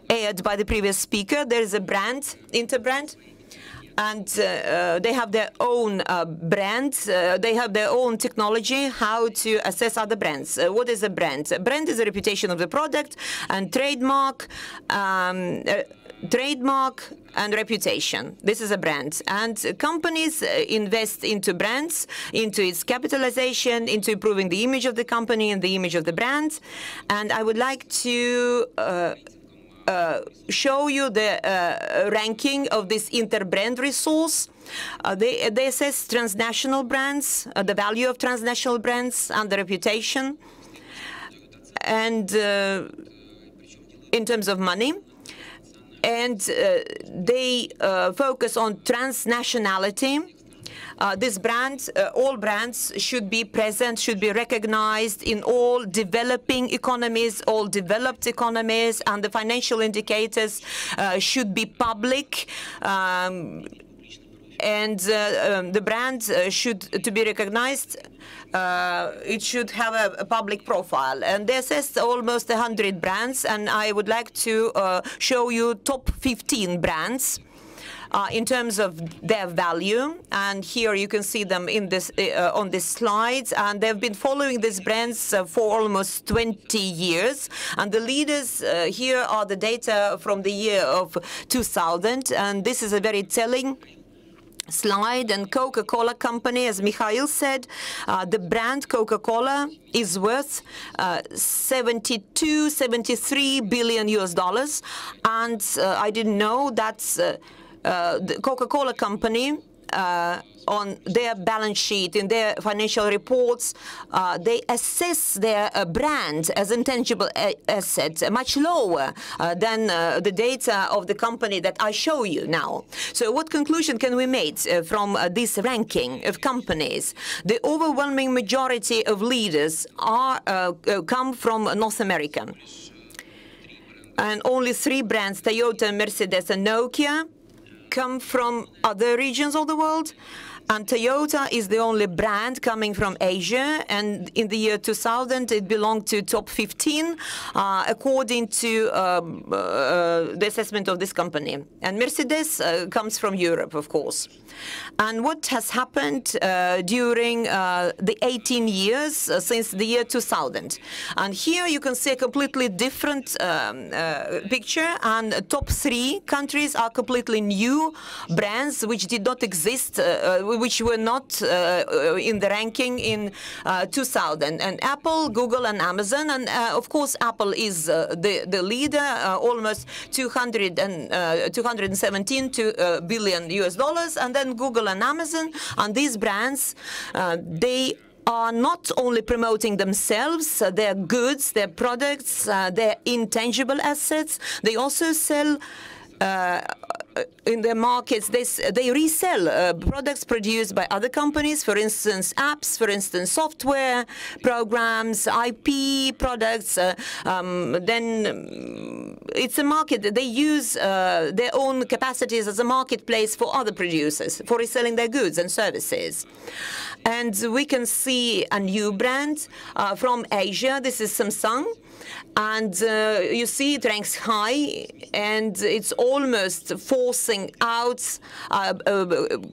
aired by the previous speaker. There is a brand, Interbrand, and they have their own brand. They have their own technology, how to assess other brands. What is a brand? A brand is a reputation of the product, and trademark and reputation. This is a brand. And companies invest into brands, into its capitalization, into improving the image of the company and the image of the brand. And I would like to show you the ranking of this Interbrand resource. They assess transnational brands, the value of transnational brands and the reputation, and in terms of money. And they focus on transnationality. This brand, all brands should be present, should be recognized in all developing economies, all developed economies, and the financial indicators should be public. And the brand to be recognized, it should have a public profile. And they assessed almost 100 brands, and I would like to show you top 15 brands in terms of their value. And here you can see them in this on this slide. And they've been following these brands for almost 20 years. And the leaders here are the data from the year of 2000. And this is a very telling slide. And Coca-Cola Company, as Mikhail said, the brand Coca-Cola is worth 73 billion US dollars. And I didn't know that the Coca-Cola Company, on their balance sheet, in their financial reports, they assess their brand as intangible asset much lower than the data of the company that I show you now. So what conclusion can we make from this ranking of companies? The overwhelming majority of leaders are come from North America. And only 3 brands, Toyota, Mercedes, and Nokia, come from other regions of the world. And Toyota is the only brand coming from Asia, and in the year 2000 it belonged to top 15 according to the assessment of this company. And Mercedes comes from Europe, of course. And what has happened during the 18 years since the year 2000? And here you can see a completely different picture, and top 3 countries are completely new brands which did not exist, which were not in the ranking in 2000. And Apple, Google, and Amazon. And of course, Apple is the leader, almost 217 billion US dollars. And then Google and Amazon. And these brands, they are not only promoting themselves, their goods, their products, their intangible assets. They also sell in their markets, they resell products produced by other companies, for instance, apps, for instance, software, programs, IP products. Then it's a market. They use their own capacities as a marketplace for other producers, for reselling their goods and services. And we can see a new brand from Asia. This is Samsung. And you see it ranks high, and it's almost forcing out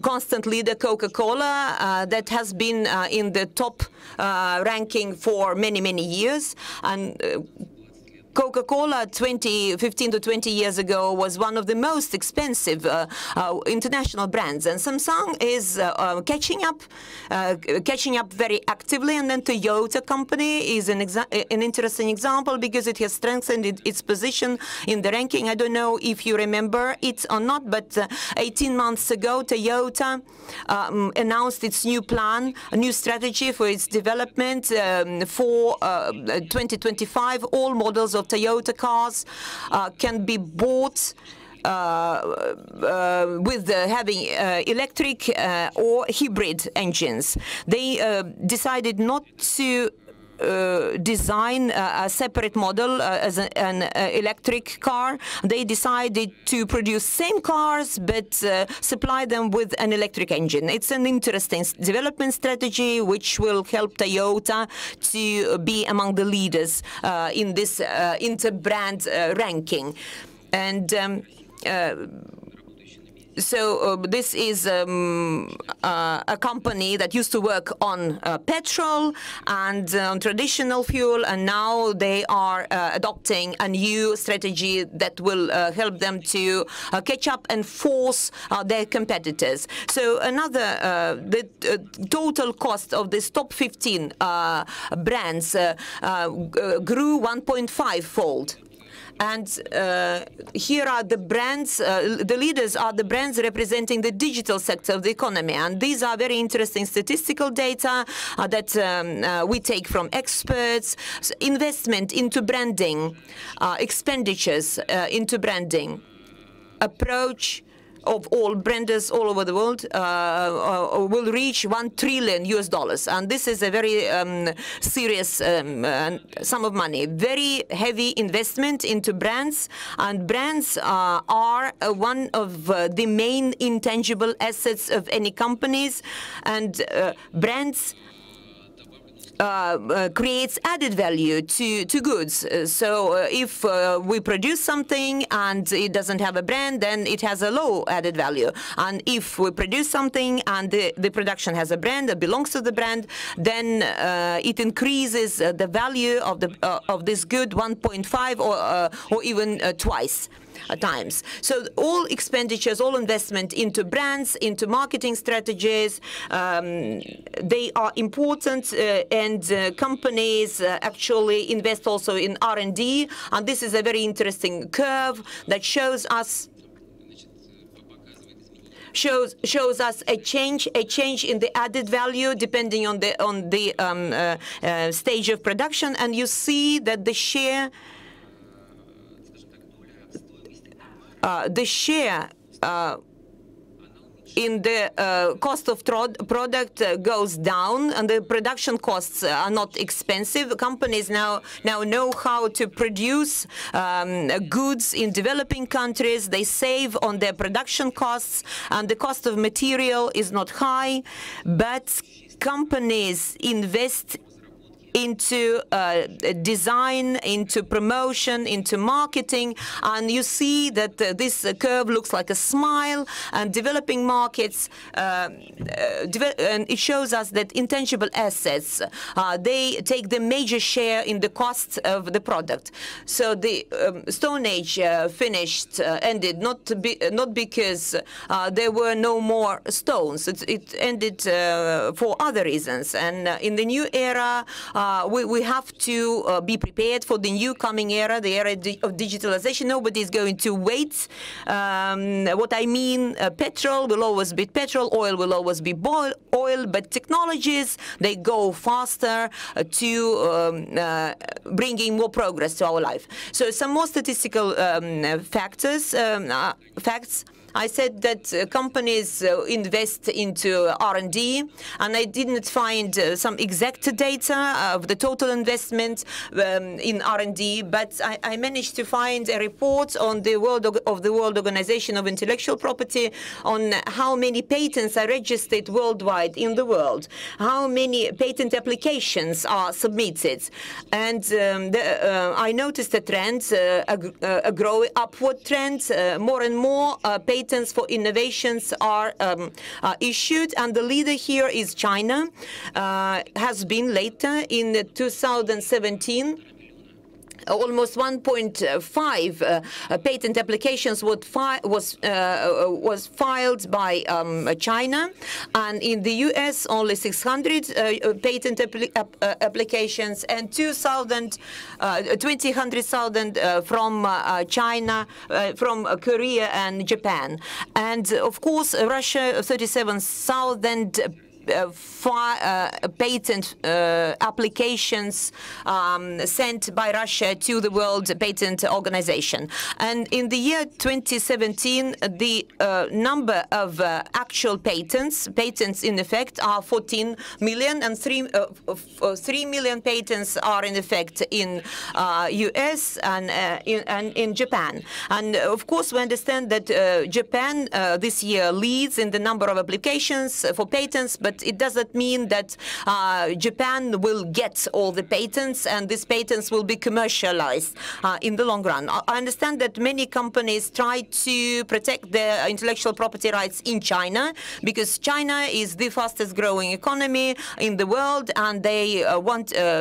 constant leader Coca-Cola that has been in the top ranking for many, many years. And Coca-Cola 15 to 20 years ago was one of the most expensive international brands, and Samsung is catching up very actively. And then Toyota company is an interesting example because it has strengthened its position in the ranking. I don't know if you remember it or not, but 18 months ago, Toyota announced its new plan, a new strategy for its development for 2025. All models of Toyota cars can be bought with having electric or hybrid engines. They decided not to design a separate model as an electric car. They decided to produce same cars but supply them with an electric engine. It's an interesting development strategy which will help Toyota to be among the leaders in this inter-brand ranking. And so this is a company that used to work on petrol and on traditional fuel, and now they are adopting a new strategy that will help them to catch up and force their competitors. So the total cost of this top 15 brands grew 1.5-fold. And here are the brands, the leaders are the brands representing the digital sector of the economy. And these are very interesting statistical data that we take from experts. So investment into branding, expenditures into branding, approach of all branders all over the world will reach $1 trillion. And this is a very serious sum of money. Very heavy investment into brands, and brands are one of the main intangible assets of any companies, and brands creates added value to goods. So if we produce something and it doesn't have a brand, then it has a low added value. And if we produce something and the production has a brand that belongs to the brand, then it increases the value of this good 1.5 or even twice times. So all expenditures, all investment into brands, into marketing strategies, they are important, and companies actually invest also in R&D, and this is a very interesting curve that shows us a change in the added value depending on the stage of production. And you see that the share in the cost of product goes down, and the production costs are not expensive. Companies now know how to produce goods in developing countries. They save on their production costs, and the cost of material is not high, but companies invest into design, into promotion, into marketing, and you see that this curve looks like a smile. And developing markets, and it shows us that intangible assets, they take the major share in the cost of the product. So the Stone Age ended not because there were no more stones. It ended for other reasons, and in the new era we have to be prepared for the new coming era, the era of digitalization. Nobody is going to wait. What I mean, petrol will always be petrol, oil will always be oil, but technologies, they go faster to bringing more progress to our life. So some more statistical facts. I said that companies invest into R&D, and I didn't find some exact data of the total investment in R&D, but I managed to find a report on the World Organization of Intellectual Property on how many patents are registered worldwide in the world, how many patent applications are submitted, and I noticed a trend, a growing upward trend. More and more patents for innovations are issued, and the leader here is China. Has been later in 2017. Almost 1.5 patent applications was filed by China, and in the US only 600 patent applications and 200,000 from China, from Korea and Japan, and of course Russia 37,000 patent applications sent by Russia to the World Patent Organization. And in the year 2017, the number of actual patents in effect are 14 million, and 3 million patents are in effect in US and in Japan. And of course, we understand that Japan this year leads in the number of applications for patents, but it doesn't mean that Japan will get all the patents and these patents will be commercialized in the long run. I understand that many companies try to protect their intellectual property rights in China because China is the fastest growing economy in the world, and they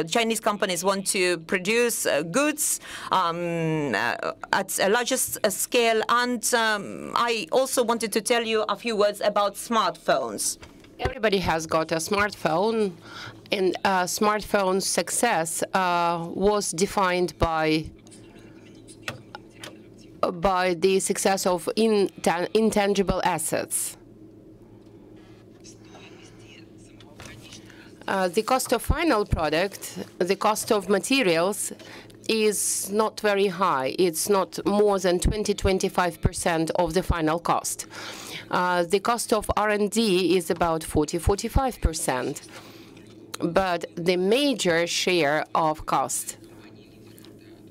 Chinese companies want to produce goods at a larger scale. And I also wanted to tell you a few words about smartphones. Everybody has got a smartphone, and smartphone success was defined by the success of intangible assets. The cost of final product, the cost of materials, is not very high. It's not more than 20–25% of the final cost. The cost of R&D is about 40–45%. But the major share of cost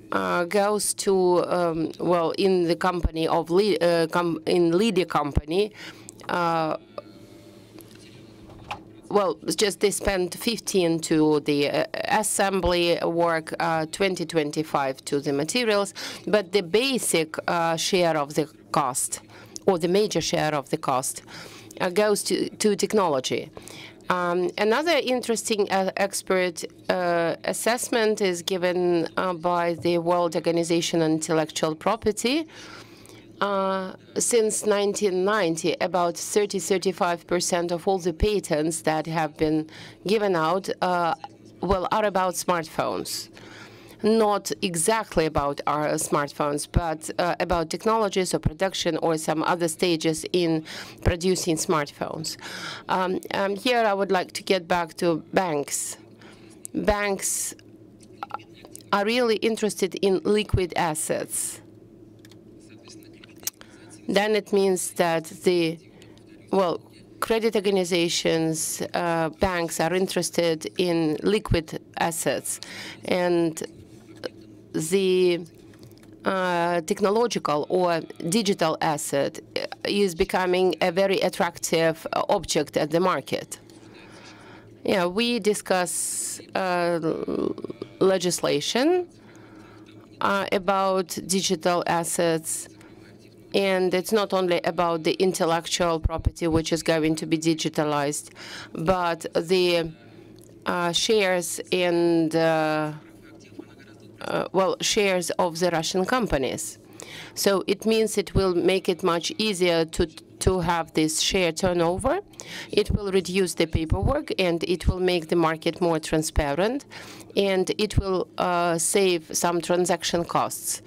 goes to, well, in the company of in leader company, well, just they spend 15 to the assembly work, 20–25 to the materials, but the basic share of the cost, or the major share of the cost, goes to technology. Another interesting expert assessment is given by the World Organization on Intellectual Property. Since 1990, about 30–35% of all the patents that have been given out are about smartphones. Not exactly about our smartphones, but about technologies or production or some other stages in producing smartphones. Here I would like to get back to banks. Banks are really interested in liquid assets. Then it means that the, well, credit organizations, banks are interested in liquid assets, and the technological or digital asset is becoming a very attractive object at the market. Yeah, we discuss legislation about digital assets. And it's not only about the intellectual property, which is going to be digitalized, but the shares and, well, shares of the Russian companies. So it means it will make it much easier to have this share turnover. It will reduce the paperwork, and it will make the market more transparent, and it will save some transaction costs.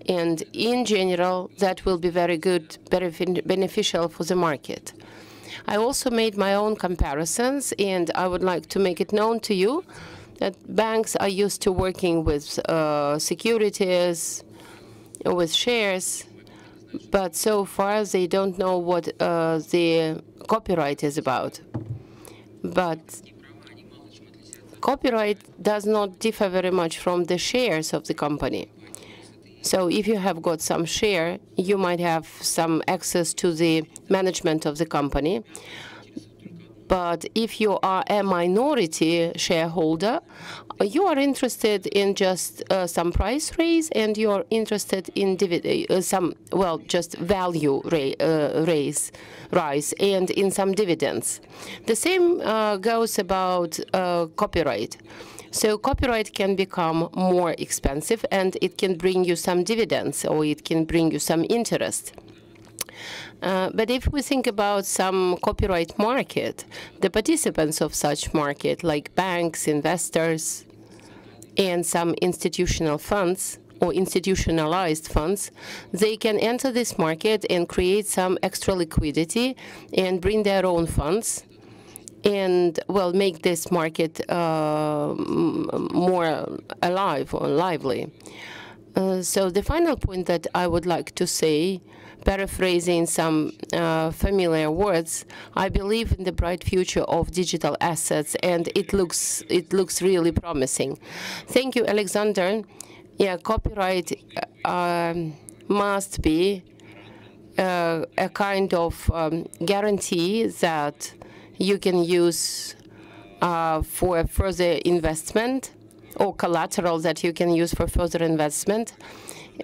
And in general, that will be very good, very beneficial for the market. I also made my own comparisons, and I would like to make it known to you that banks are used to working with securities, with shares, but so far they don't know what the copyright is about. But copyright does not differ very much from the shares of the company. So if you have got some share, you might have some access to the management of the company. But if you are a minority shareholder, you are interested in just some price raise, and you are interested in just value rise, and in some dividends. The same goes about copyright. So copyright can become more expensive, and it can bring you some dividends, or it can bring you some interest. But if we think about some copyright market, the participants of such market, like banks, investors, and some institutional funds or institutionalized funds, they can enter this market and create some extra liquidity and bring their own funds and, well, make this market more alive or lively. So the final point that I would like to say, paraphrasing some familiar words, I believe in the bright future of digital assets, and it looks really promising. Thank you, Alexander. Yeah, copyright must be a kind of guarantee that you can use for further investment, or collateral that you can use for further investment.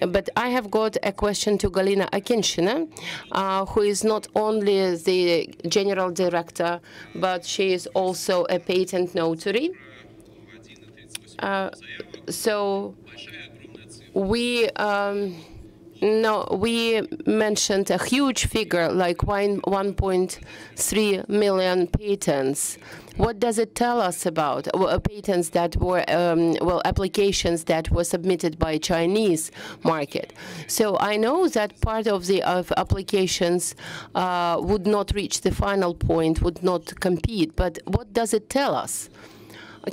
But I have got a question to Galina Akinshina, who is not only the general director, but she is also a patent notary. So we mentioned a huge figure, like 1.3 million patents. What does it tell us about patents that were, applications that were submitted by Chinese market? So I know that part of the applications would not reach the final point, would not compete, but what does it tell us?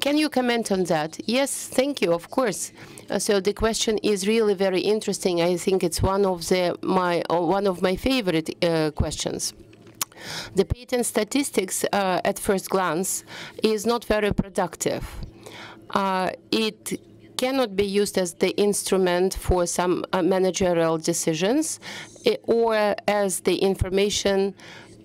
Can you comment on that? Yes, thank you, of course. So the question is really very interesting. I think it's one of my favorite questions. The patent statistics, at first glance, is not very productive. It cannot be used as the instrument for some managerial decisions, or as the information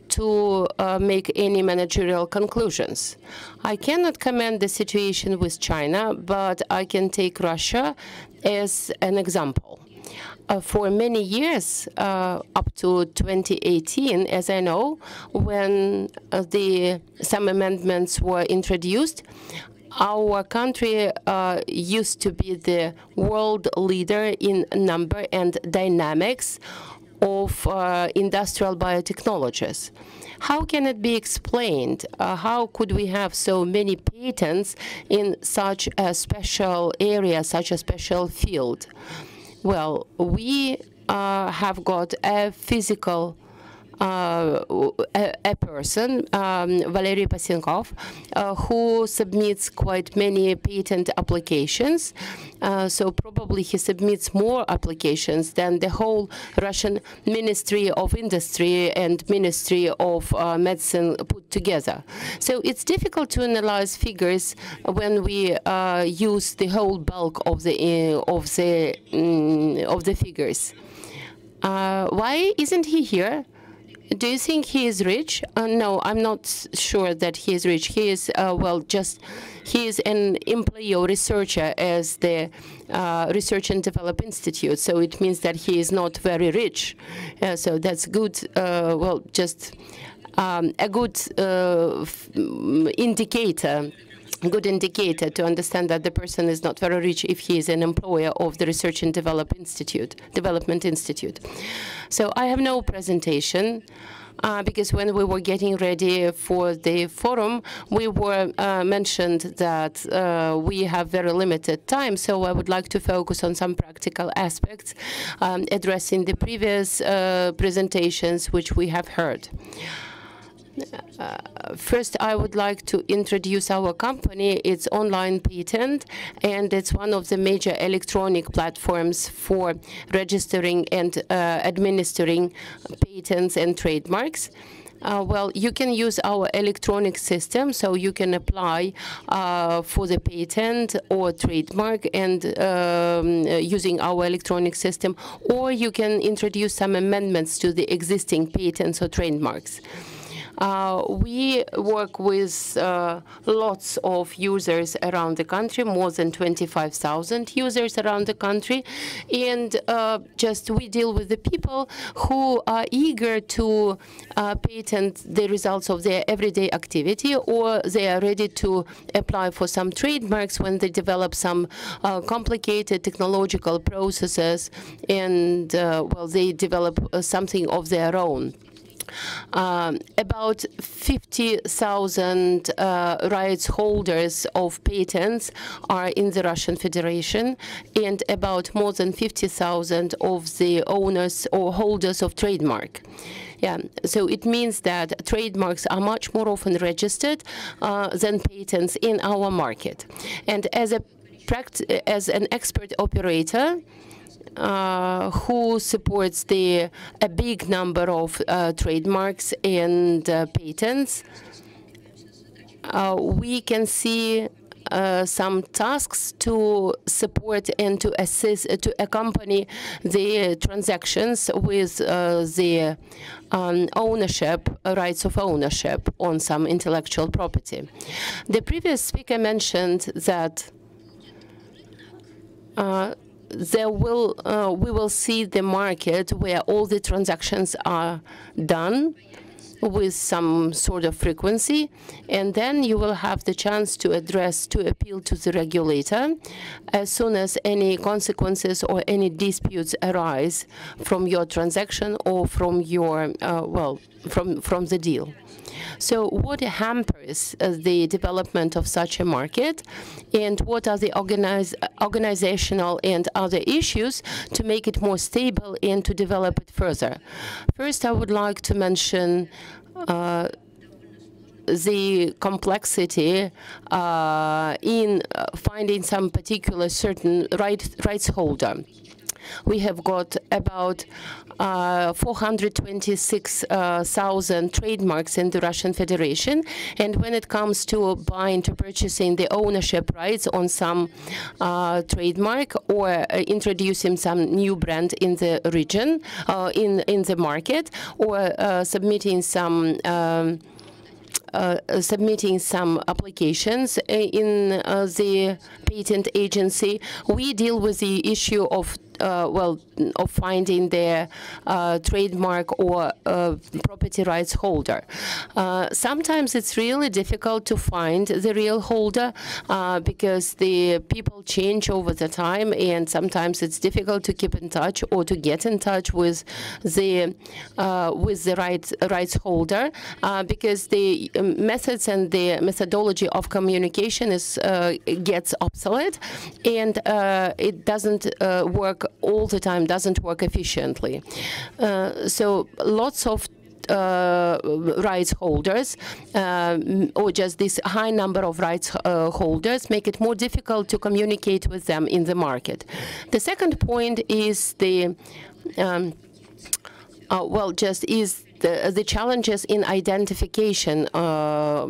to make any managerial conclusions. I cannot comment the situation with China, but I can take Russia as an example. For many years, up to 2018, as I know, when some amendments were introduced, our country used to be the world leader in number and dynamics of industrial biotechnologies. How can it be explained? How could we have so many patents in such a special area, such a special field? Well, we have got a physical a person, Valery Pasinkov, who submits quite many patent applications. So probably he submits more applications than the whole Russian Ministry of Industry and Ministry of Medicine put together. So it's difficult to analyze figures when we use the whole bulk of the figures. Why isn't he here? Do you think he is rich? No, I'm not sure that he is rich. He is, he is an employee or researcher as the Research and Develop Institute. So it means that he is not very rich. So that's good, just a good indicator good indicator to understand that the person is not very rich if he is an employer of the Research and Development Institute. So I have no presentation. Because when we were getting ready for the forum, we were mentioned that we have very limited time, so I would like to focus on some practical aspects addressing the previous presentations which we have heard. First, I would like to introduce our company. It's Online Patent, and it's one of the major electronic platforms for registering and administering patents and trademarks. Well, you can use our electronic system, so you can apply for the patent or trademark and using our electronic system, or you can introduce some amendments to the existing patents or trademarks. We work with lots of users around the country, more than 25,000 users around the country, and we deal with the people who are eager to patent the results of their everyday activity, or they are ready to apply for some trademarks when they develop some complicated technological processes and, well, they develop something of their own. About 50,000 rights holders of patents are in the Russian Federation, and about more than 50,000 of the owners or holders of trademark. Yeah, so it means that trademarks are much more often registered than patents in our market. And as an expert operator, who supports a big number of trademarks and patents, we can see some tasks to support and to assist, to accompany the transactions with the ownership, rights of ownership on some intellectual property. The previous speaker mentioned that we will see the market where all the transactions are done with some sort of frequency, and then you will have the chance to appeal to the regulator as soon as any consequences or any disputes arise from your transaction or from your, from the deal. So what hampers the development of such a market, and what are the organizational and other issues to make it more stable and to develop it further? First, I would like to mention the complexity in finding some particular certain rights holder. We have got about 426,000 trademarks in the Russian Federation, and when it comes to purchasing the ownership rights on some trademark or introducing some new brand in the region, in the market, or submitting some applications in the patent agency, we deal with the issue of finding their trademark or property rights holder. Sometimes it's really difficult to find the real holder because the people change over the time, and sometimes it's difficult to keep in touch or to get in touch with the rights holder because the methods and the methodology of communication gets obsolete, and it doesn't work all the time, doesn't work efficiently. So lots of rights holders or just this high number of rights holders make it more difficult to communicate with them in the market. The second point is the the challenges in identification or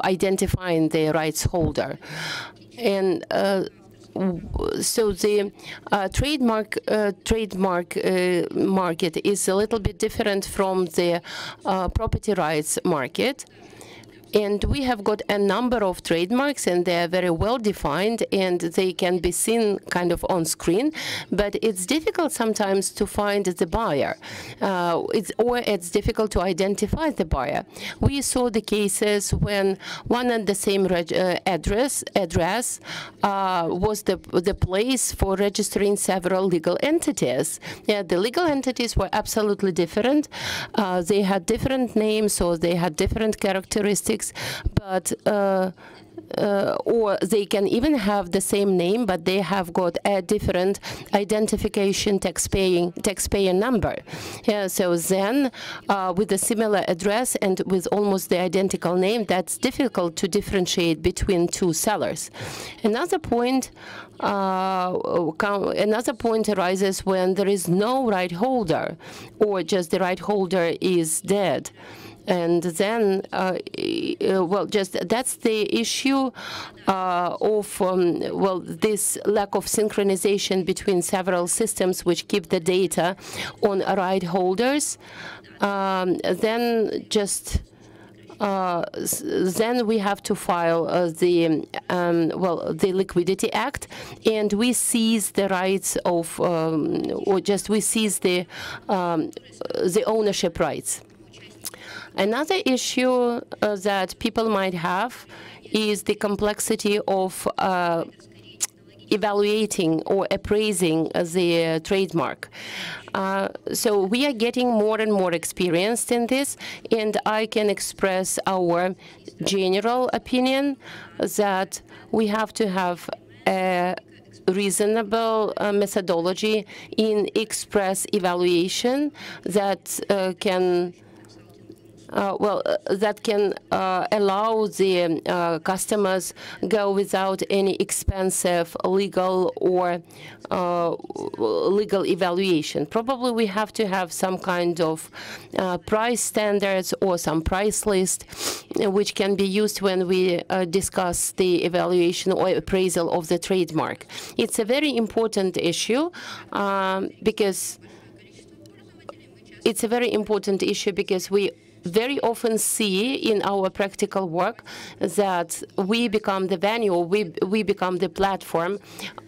identifying the rights holder. And so the trademark market is a little bit different from the property rights market. And we have got a number of trademarks, and they are very well defined, and they can be seen kind of on screen. But it's difficult sometimes to find the buyer, it's difficult to identify the buyer. We saw the cases when one and the same address was the place for registering several legal entities. Yeah, the legal entities were absolutely different. They had different names, or they had different characteristics, but or they can even have the same name, but they have got a different identification taxpayer number. Yeah, so then with a similar address and with almost the identical name, that's difficult to differentiate between two sellers. Another point arises when there is no right holder, or just the right holder is dead. And then, well, just that's the issue of, well, this lack of synchronization between several systems which keep the data on right holders. Then just then we have to file the Liquidity Act, and we seize the rights of, or just we seize the ownership rights. Another issue that people might have is the complexity of evaluating or appraising the trademark. So we are getting more and more experienced in this, and I can express our general opinion that we have to have a reasonable methodology in express evaluation that can that can allow the customers go without any expensive legal or legal evaluation. Probably we have to have some kind of price standards or some price list which can be used when we discuss the evaluation or appraisal of the trademark. It's a very important issue because we very often see in our practical work that we become the venue, we become the platform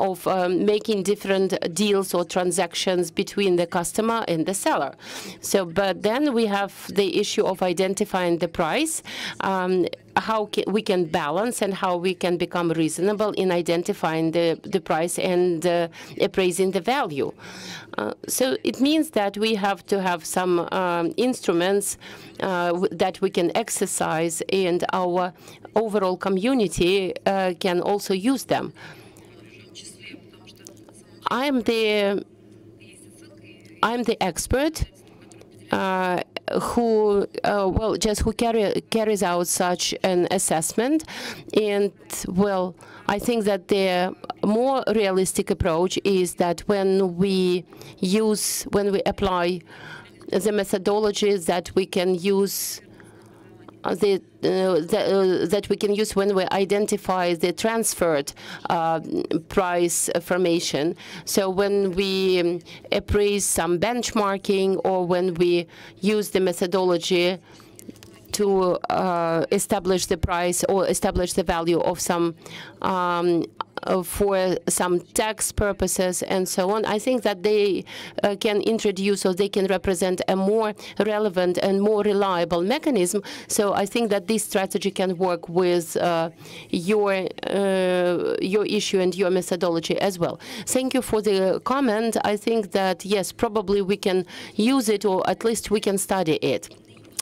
of making different deals or transactions between the customer and the seller. So, but then we have the issue of identifying the price, how we can balance and how we can become reasonable in identifying the price and appraising the value. So it means that we have to have some instruments that we can exercise, and our overall community can also use them. I'm the expert who carries out such an assessment, and well, I think that the more realistic approach is that when we apply the methodologies that we can use that we can use when we identify the transferred price formation. So when we appraise some benchmarking, or when we use the methodology to establish the price or establish the value of some for some tax purposes and so on, I think that they can introduce, or they can represent, a more relevant and more reliable mechanism. So I think that this strategy can work with your issue and your methodology as well. Thank you for the comment. I think that, yes, probably we can use it, or at least we can study it.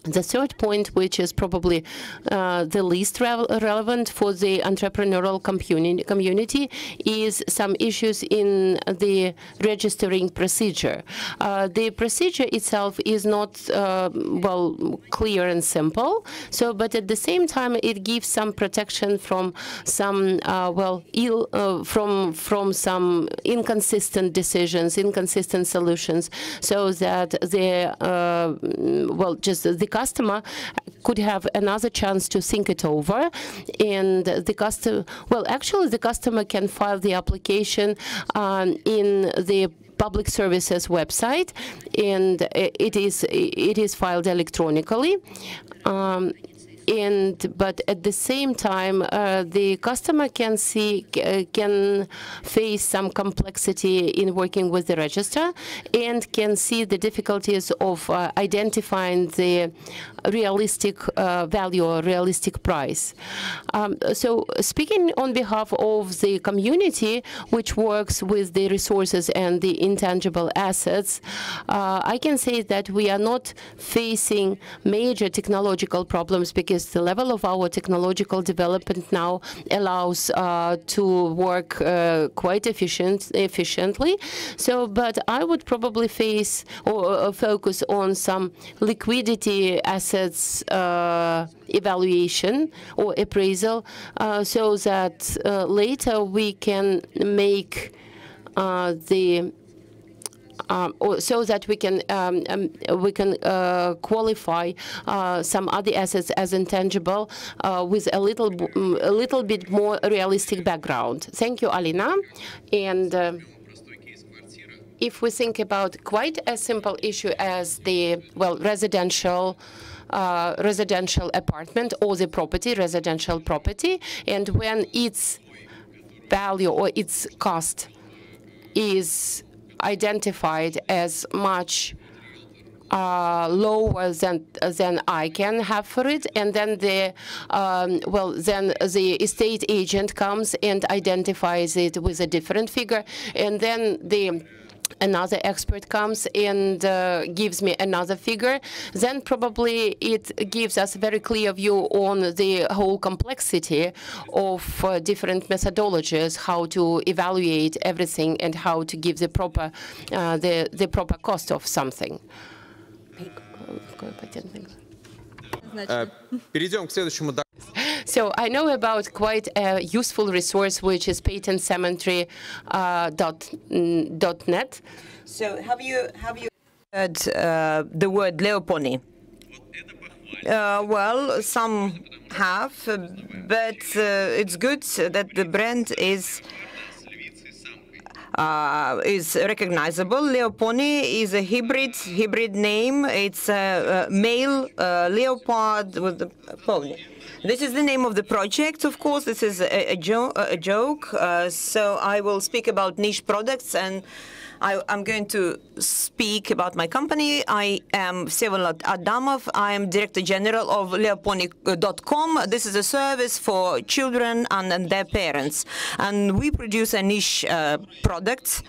The third point, which is probably the least relevant for the entrepreneurial community, is some issues in the registering procedure. The procedure itself is not well, clear and simple. So, but at the same time, it gives some protection from some from some inconsistent decisions, inconsistent solutions, so that the the customer could have another chance to think it over, and the customer, actually the customer can file the application in the Public Services website, and it is filed electronically. but at the same time, the customer can face some complexity in working with the register and can see the difficulties of identifying the realistic value or realistic price. So speaking on behalf of the community which works with the resources and the intangible assets, I can say that we are not facing major technological problems because the level of our technological development now allows to work quite efficiently. So, but I would probably face or focus on some liquidity assets evaluation or appraisal, so that later we can make so that we can qualify some other assets as intangible with a little bit more realistic background. Thank you, Alina. And if we think about quite a simple issue as the residential apartment or the property, residential property, and when its value or its cost is identified as much lower than I can have for it, and then the then the estate agent comes and identifies it with a different figure, and then another expert comes and gives me another figure, then probably it gives us a very clear view on the whole complexity of different methodologies, how to evaluate everything and how to give the proper cost of something. So I know about quite a useful resource, which is patentcemetery.net. So have you heard the word Leopony? Well, some have, but it's good that the brand is recognizable. Leopony is a hybrid name. It's a male leopard with a pony. This is the name of the project, of course. This is a joke. So I will speak about niche products, and I'm going to speak about my company. I am Vsevolod Adamov. I am Director General of Leopony.com. This is a service for children and their parents. And we produce a niche product.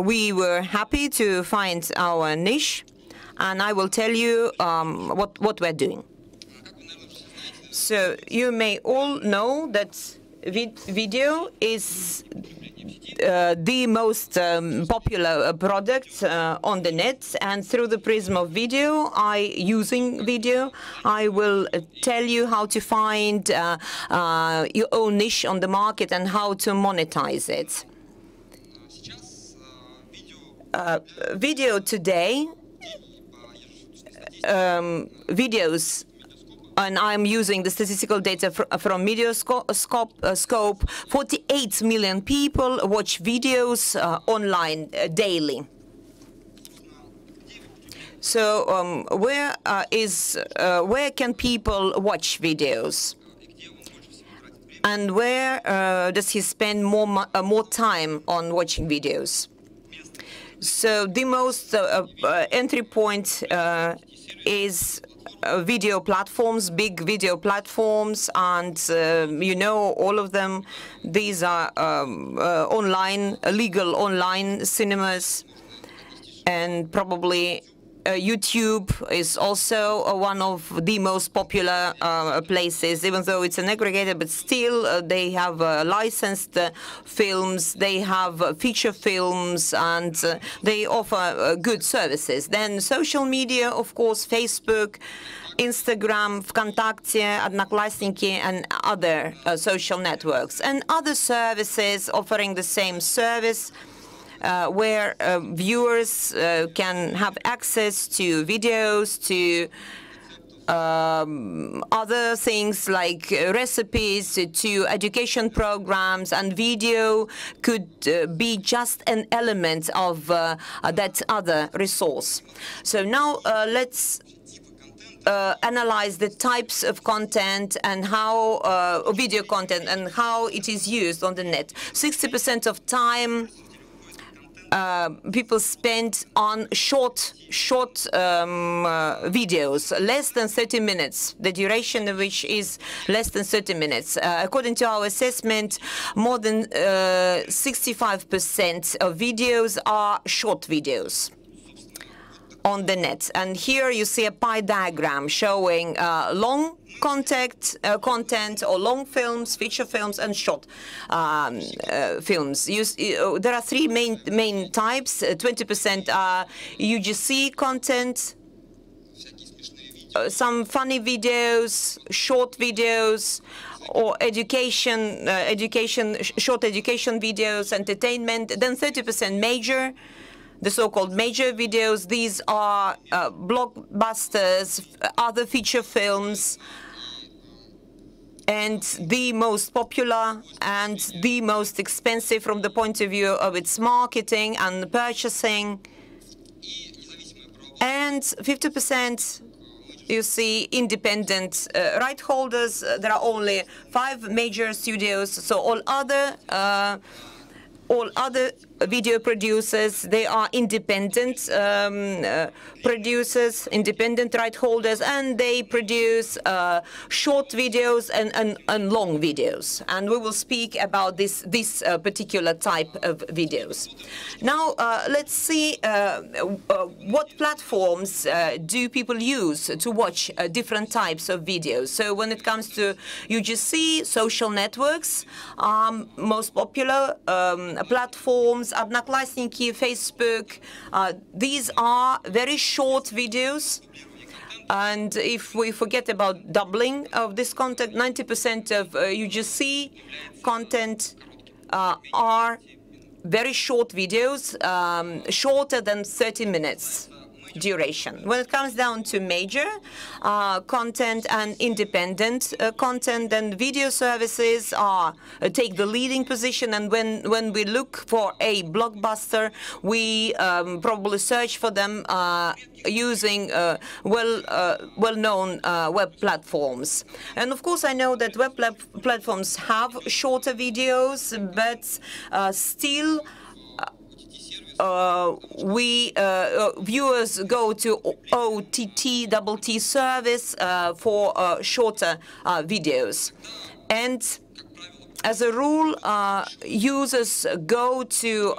We were happy to find our niche, and I will tell you what we're doing. So you may all know that video is the most popular product on the net, and through the prism of video, using video, I will tell you how to find your own niche on the market and how to monetize it. Video today, videos. And I'm using the statistical data from Mediascope. 48 million people watch videos online daily. So where can people watch videos? And where does he spend more time on watching videos? So the most entry point is video platforms, big video platforms, and you know all of them. These are legal online cinemas, and probably YouTube is also one of the most popular places, even though it's an aggregator, but still they have licensed films, they have feature films, and they offer good services. Then social media, of course, Facebook, Instagram, ВКонтакте, Одноклассники, and other social networks, and other services offering the same service, where viewers can have access to videos, to other things like recipes, to education programs, and video could be just an element of that other resource. So now let's analyze the types of content and how video content and how it is used on the net. 60% of time people spend on short videos, less than 30 minutes, the duration of which is less than 30 minutes. According to our assessment, more than 65% of videos are short videos on the net. And here you see a pie diagram showing long content or long films, feature films, and short films. There are three main types. 20% are UGC content, some funny videos, short videos, or short education videos, entertainment. Then 30% major, the so-called major videos. These are blockbusters, other feature films, and the most popular and the most expensive from the point of view of its marketing and purchasing. And 50%, you see, independent right holders. There are only 5 major studios, so all other video producers, they are independent producers, independent right holders, and they produce short videos and long videos. And we will speak about this particular type of videos. Now, let's see what platforms do people use to watch different types of videos. So when it comes to UGC, social networks, most popular platforms, Одноклассники, Facebook, these are very short videos. And if we forget about doubling of this content, 90% of UGC content are very short videos, shorter than 30 minutes duration. When it comes down to major content and independent content, then video services take the leading position. And when we look for a blockbuster, we probably search for them using well-known web platforms. And of course, I know that web platforms have shorter videos, but still viewers go to OTT service for shorter videos. And as a rule, users go to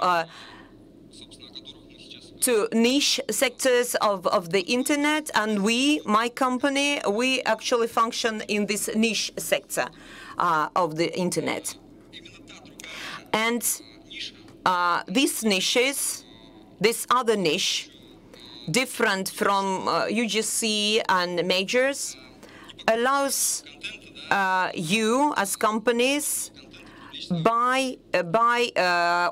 niche sectors of the internet, and my company, we actually function in this niche sector of the internet. And these niches, this other niche, different from UGC and majors, allows you as companies buy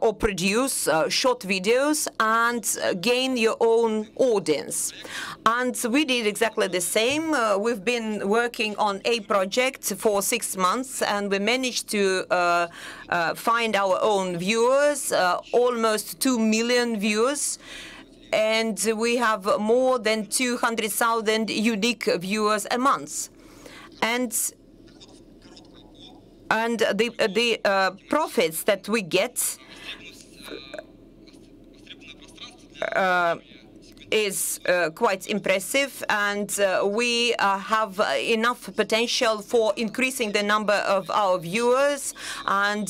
or produce short videos and gain your own audience. And we did exactly the same. We've been working on a project for 6 months, and we managed to find our own viewers, almost 2 million viewers. And we have more than 200,000 unique viewers a month. And the profits that we get is quite impressive, and we have enough potential for increasing the number of our viewers, and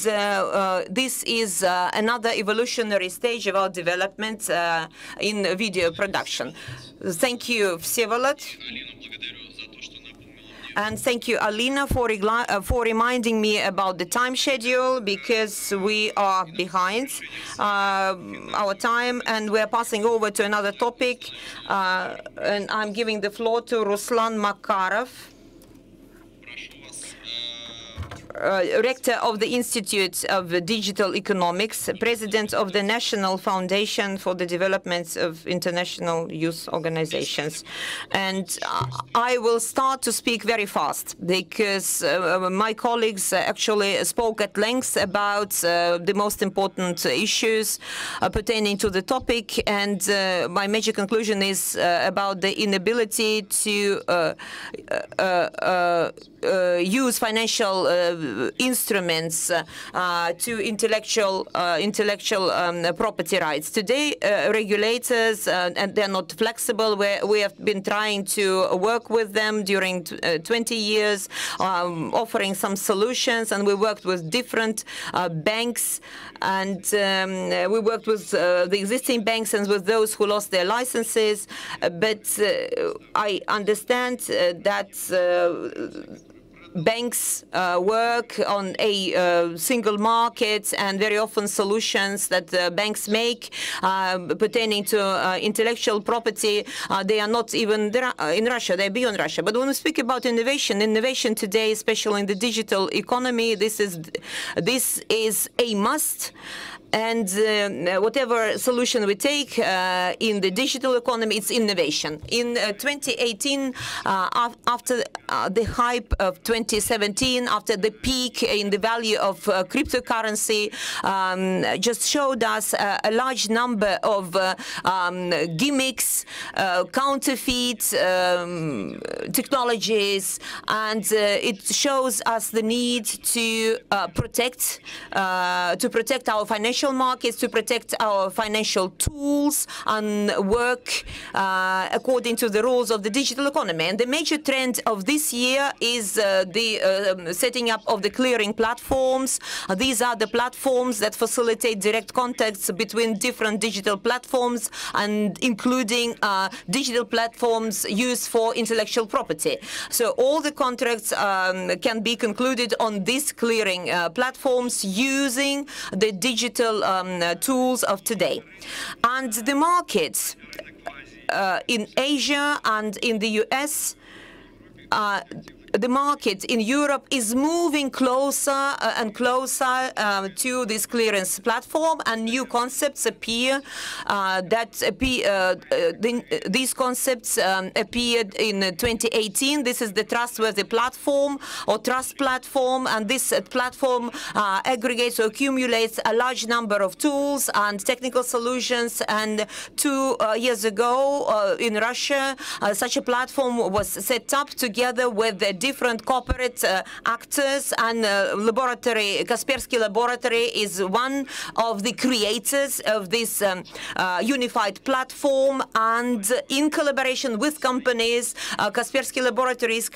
this is another evolutionary stage of our development in video production. Thank you, Vsevolod. And thank you, Alina, for reminding me about the time schedule, because we are behind our time, and we're passing over to another topic. And I'm giving the floor to Ruslan Makarov. rector of the Institute of Digital Economics, president of the National Foundation for the Development of International Youth Organizations. And I will start to speak very fast because my colleagues actually spoke at length about the most important issues pertaining to the topic, and my major conclusion is about the inability to use financial instruments to intellectual property rights. Today, regulators, and they're not flexible. We have been trying to work with them during 20 years, offering some solutions, and we worked with different banks, and we worked with the existing banks and with those who lost their licenses. But I understand that banks work on a single market, and very often solutions that banks make pertaining to intellectual property, they are not even there in Russia, they're beyond Russia. But when we speak about innovation today, especially in the digital economy, this is a must. And whatever solution we take in the digital economy, it's innovation. In 2018, after the hype of 2017, after the peak in the value of cryptocurrency, just showed us a large number of gimmicks, counterfeit technologies, and it shows us the need to protect our financial markets, to protect our financial tools, and work according to the rules of the digital economy. And the major trend of this year is the setting up of the clearing platforms. These are the platforms that facilitate direct contacts between different digital platforms, and including digital platforms used for intellectual property. So all the contracts can be concluded on these clearing platforms using the digital tools of today. And the markets in Asia and in the US, the market in Europe is moving closer and closer to this clearance platform, and new concepts appear. These concepts appeared in 2018. This is the trustworthy platform or trust platform, and this platform aggregates or accumulates a large number of tools and technical solutions. And 2 years ago in Russia, such a platform was set up together with the different corporate actors, and Kaspersky Laboratory is one of the creators of this unified platform. And in collaboration with companies, Kaspersky Laboratory is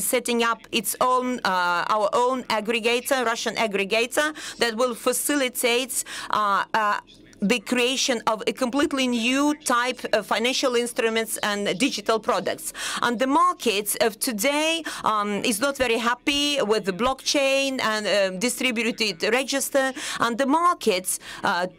setting up its own, our own aggregator, Russian aggregator, that will facilitate the creation of a completely new type of financial instruments and digital products. And the market of today is not very happy with the blockchain and distributed register. And the market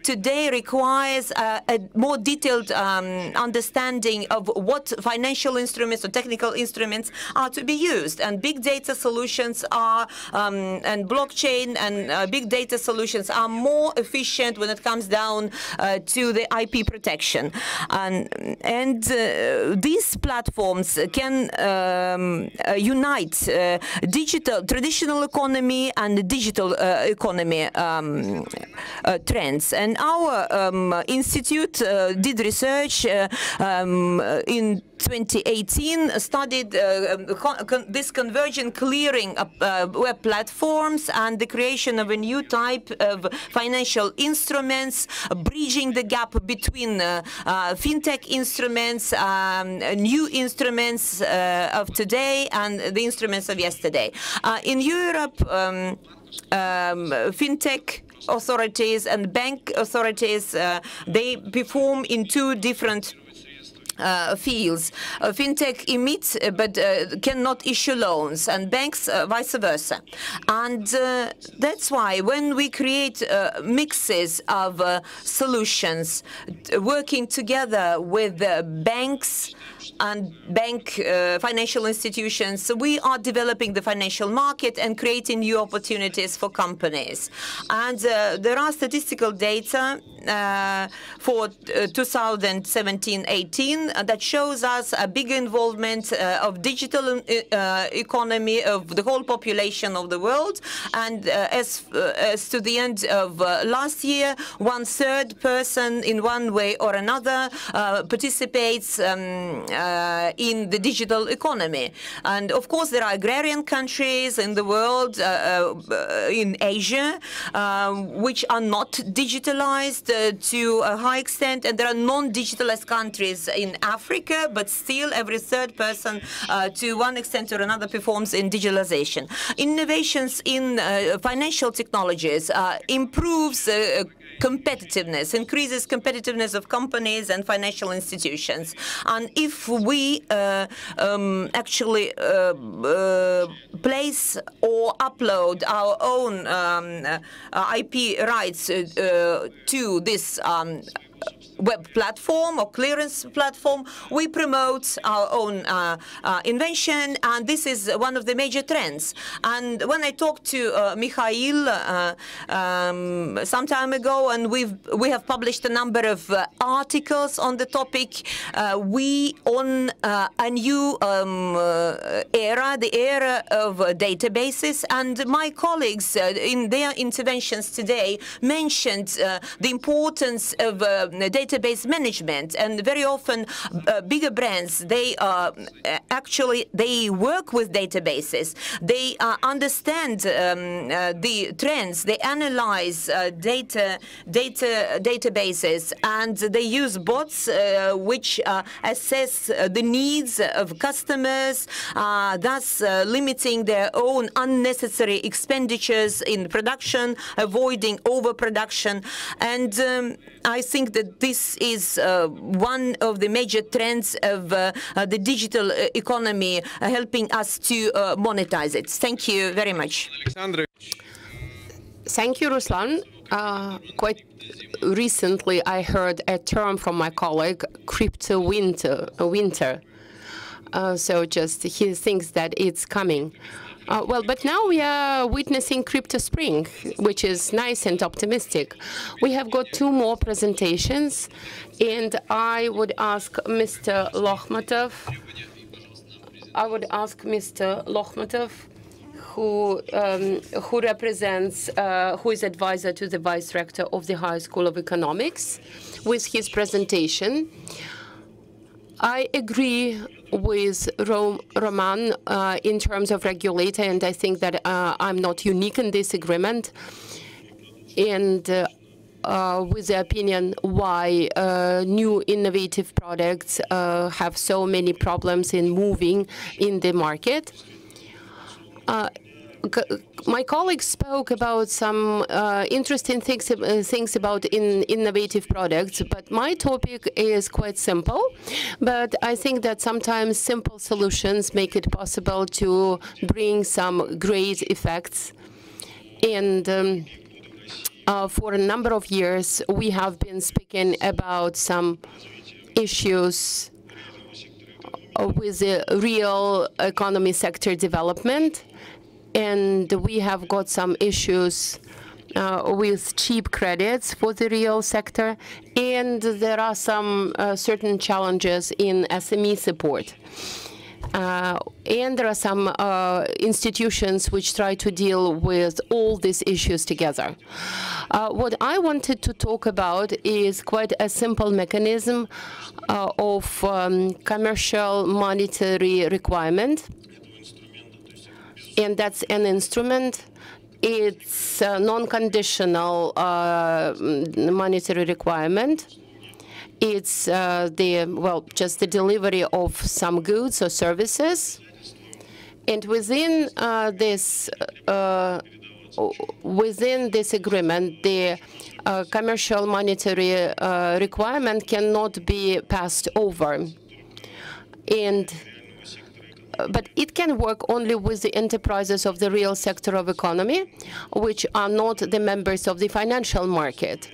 today requires a more detailed understanding of what financial instruments or technical instruments are to be used. And big data solutions are, and blockchain and big data solutions are more efficient when it comes down to the IP protection. And these platforms can unite traditional economy and digital economy trends. And our institute did research in 2018, studied this convergent clearing web platforms and the creation of a new type of financial instruments, bridging the gap between fintech instruments, new instruments of today, and the instruments of yesterday. In Europe, fintech authorities and bank authorities, they perform in two different fields. Fintech emits but cannot issue loans, and banks vice versa. And that's why when we create mixes of solutions, working together with banks and financial institutions, we are developing the financial market and creating new opportunities for companies. And there are statistical data for 2017-18 that shows us a big involvement of digital economy of the whole population of the world. And as to the end of last year, 1/3 person in one way or another participates in the digital economy. And of course, there are agrarian countries in the world, in Asia, which are not digitalized to a high extent, and there are non-digitalized countries in Africa, but still every third person, to one extent or another, performs in digitalization. Innovations in financial technologies improves competitiveness, increases competitiveness of companies and financial institutions. And if we actually place or upload our own IP rights to this web platform or clearance platform, we promote our own invention, and this is one of the major trends. And when I talked to Mikhail some time ago, and we have published a number of articles on the topic, we on a new era, the era of databases, and my colleagues in their interventions today mentioned the importance of database management. And very often bigger brands, they work with databases, they understand the trends, they analyze databases, and they use bots which assess the needs of customers, thus limiting their own unnecessary expenditures in production, avoiding overproduction. And I think that this is one of the major trends of the digital economy, helping us to monetize it. Thank you very much. Thank you, Ruslan. Quite recently, I heard a term from my colleague, crypto winter. So just he thinks that it's coming. Well, but now we are witnessing crypto spring, which is nice and optimistic. We have got 2 more presentations, and I would ask Mr. Lokhmatov. Who represents, who is advisor to the vice rector of the High School of Economics, with his presentation. I agree with Roman in terms of regulator, and I think that I'm not unique in this agreement. And with the opinion why new innovative products have so many problems in moving in the market. My colleague spoke about some interesting things about innovative products, but my topic is quite simple. But I think that sometimes simple solutions make it possible to bring some great effects. And for a number of years, we have been speaking about some issues with the real economy sector development. And we have got some issues with cheap credits for the real sector. And there are some certain challenges in SME support. And there are some institutions which try to deal with all these issues together. What I wanted to talk about is quite a simple mechanism of commercial monetary requirement. And that's an instrument. It's a non-conditional monetary requirement. It's just the delivery of some goods or services. And within this agreement, the commercial monetary requirement cannot be passed over. But it can work only with the enterprises of the real sector of economy, which are not the members of the financial market.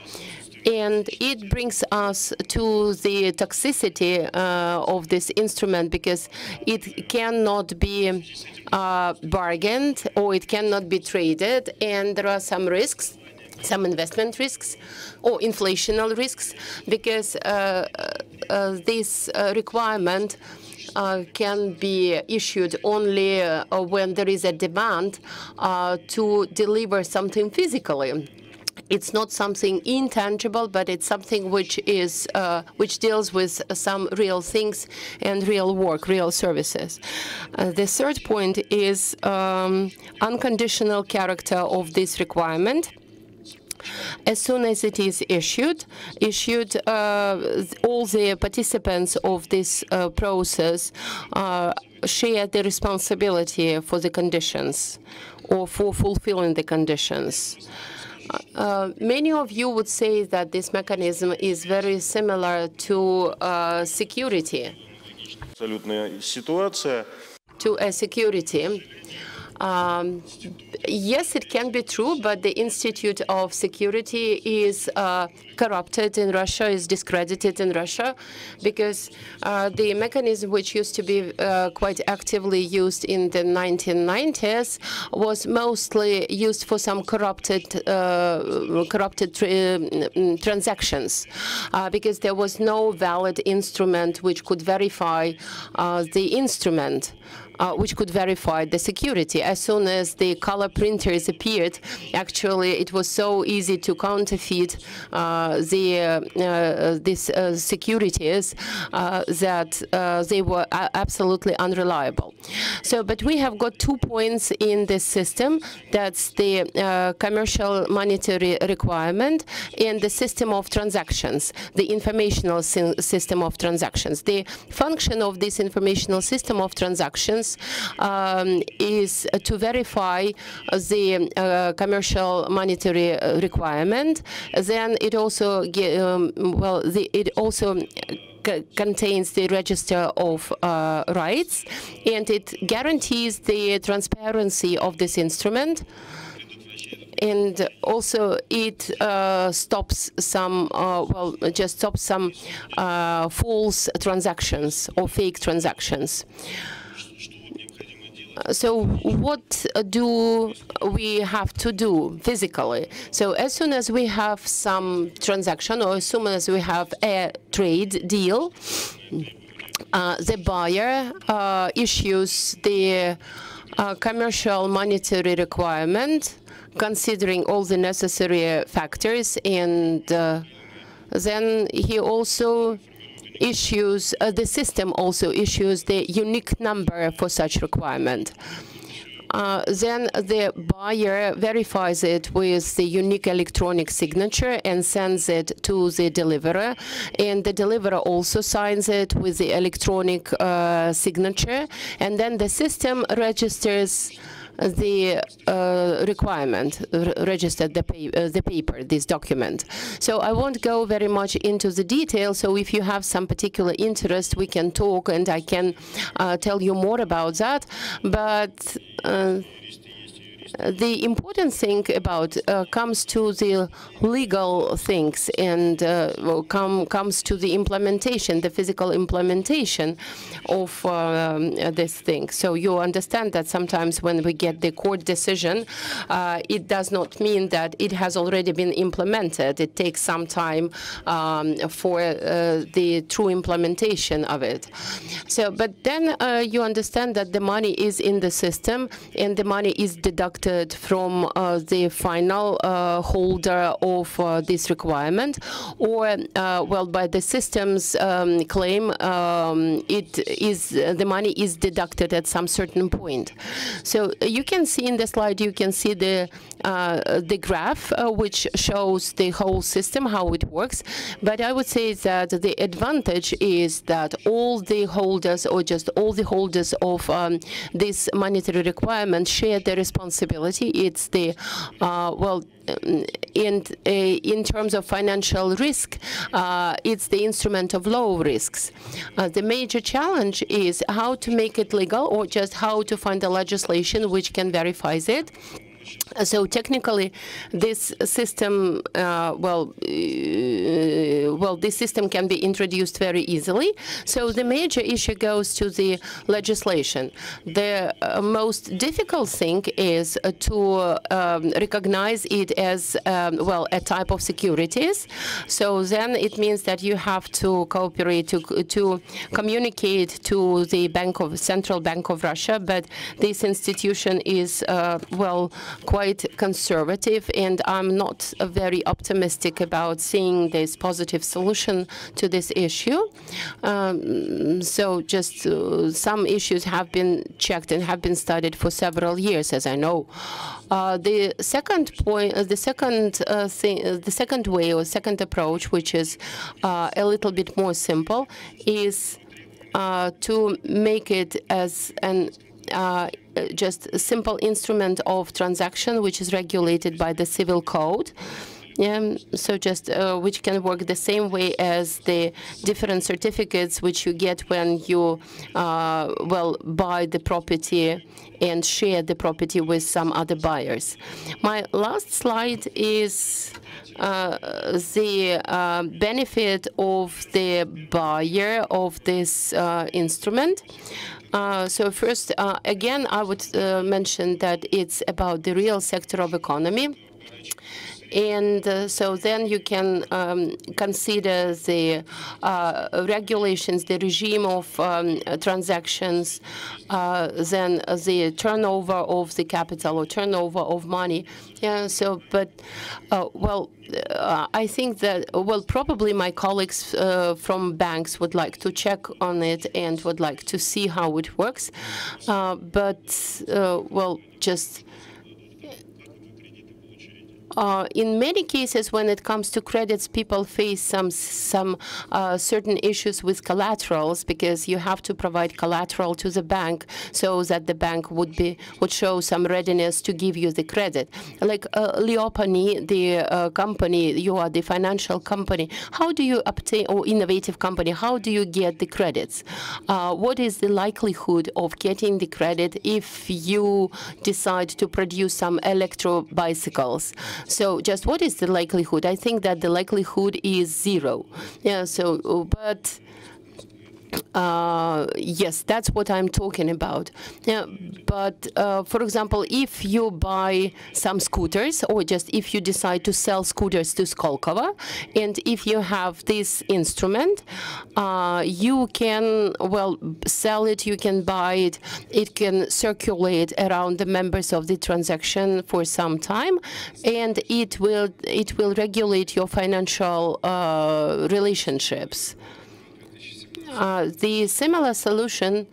And it brings us to the toxicity of this instrument, because it cannot be bargained or it cannot be traded, and there are some risks, some investment risks or inflational risks, because this requirement can be issued only when there is a demand to deliver something physically. It's not something intangible, but it's something which deals with some real things and real work, real services. The third point is unconditional character of this requirement. As soon as it is issued, all the participants of this process share the responsibility for the conditions or for fulfilling the conditions. Many of you would say that this mechanism is very similar to security. To a security. Yes, it can be true, but the Institute of Security is corrupted in Russia, is discredited in Russia, because the mechanism which used to be quite actively used in the 1990s was mostly used for some corrupted transactions, because there was no valid instrument which could verify the instrument. Which could verify the security. As soon as the color printers appeared, actually it was so easy to counterfeit these securities that they were absolutely unreliable. So, but we have got 2 points in this system. That's the commercial monetary requirement and the system of transactions, the informational system of transactions. The function of this informational system of transactions is to verify the commercial monetary requirement. Then it also contains the register of rights, and it guarantees the transparency of this instrument. And also it stops some, just stops some false transactions or fake transactions. So what do we have to do physically? So as soon as we have some transaction, or as soon as we have a trade deal, the buyer issues the commercial monetary requirement, considering all the necessary factors, and then he also issues, the system also issues the unique number for such requirement. Then the buyer verifies it with the unique electronic signature and sends it to the deliverer, and the deliverer also signs it with the electronic signature, and then the system registers the requirement, registered the paper, this document. So I won't go very much into the detail. So if you have some particular interest, we can talk and I can tell you more about that. But the important thing about comes to the legal things and comes to the implementation, the physical implementation of this thing. So you understand that sometimes when we get the court decision, it does not mean that it has already been implemented. It takes some time for the true implementation of it. So, but then you understand that the money is in the system and the money is deducted from the final holder of this requirement, or well, by the system's claim, the money is deducted at some certain point. So you can see in the slide, you can see the graph which shows the whole system, how it works. But I would say that the advantage is that all the holders, or just all the holders of this monetary requirement, share the responsibility stability. It's the in terms of financial risk, it's the instrument of low risks. The major challenge is how to make it legal, or just how to find the legislation which can verify it. So technically, this system, this system can be introduced very easily. So the major issue goes to the legislation. The most difficult thing is to recognize it as a type of securities. So then it means that you have to cooperate to communicate to the Central Bank of Russia, but this institution is quite conservative, and I'm not very optimistic about seeing this positive solution to this issue. So just some issues have been checked and have been studied for several years, as I know. The second point, the second way or second approach, which is a little bit more simple, is to make it as an just a simple instrument of transaction, which is regulated by the civil code. So just which can work the same way as the different certificates which you get when you buy the property and share the property with some other buyers. My last slide is the benefit of the buyer of this instrument. So first, again, I would mention that it's about the real sector of economy. And so then you can consider the regulations, the regime of transactions, then the turnover of the capital or turnover of money. Yeah. So, but I think that probably my colleagues from banks would like to check on it and would like to see how it works. Just. In many cases, when it comes to credits, people face some certain issues with collaterals, because you have to provide collateral to the bank so that the bank would show some readiness to give you the credit. Like Leopany, the company, you are the financial company. How do you obtain, or innovative company? How do you get the credits? What is the likelihood of getting the credit if you decide to produce some electro bicycles? So just what is the likelihood? I think that the likelihood is 0. Yeah, so, but yes, that's what I'm talking about. Yeah, but for example, if you buy some scooters, or just if you decide to sell scooters to Skolkovo, and if you have this instrument, you can sell it, you can buy it, it can circulate around the members of the transaction for some time, and it will regulate your financial relationships. The similar solution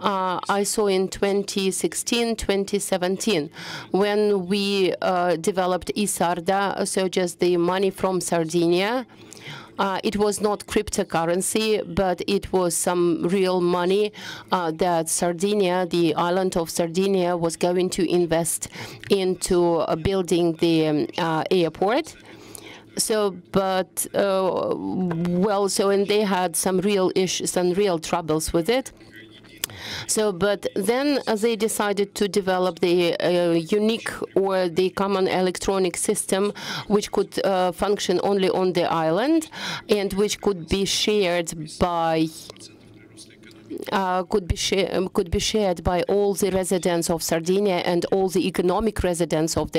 I saw in 2016, 2017, when we developed eSarda, so just the money from Sardinia. It was not cryptocurrency, but it was some real money that Sardinia, the island of Sardinia, was going to invest into building the airport. So, but and they had some real issues, some real troubles with it. So, but then they decided to develop the unique or the common electronic system, which could function only on the island, and which could be shared by could be shared by all the residents of Sardinia and all the economic residents of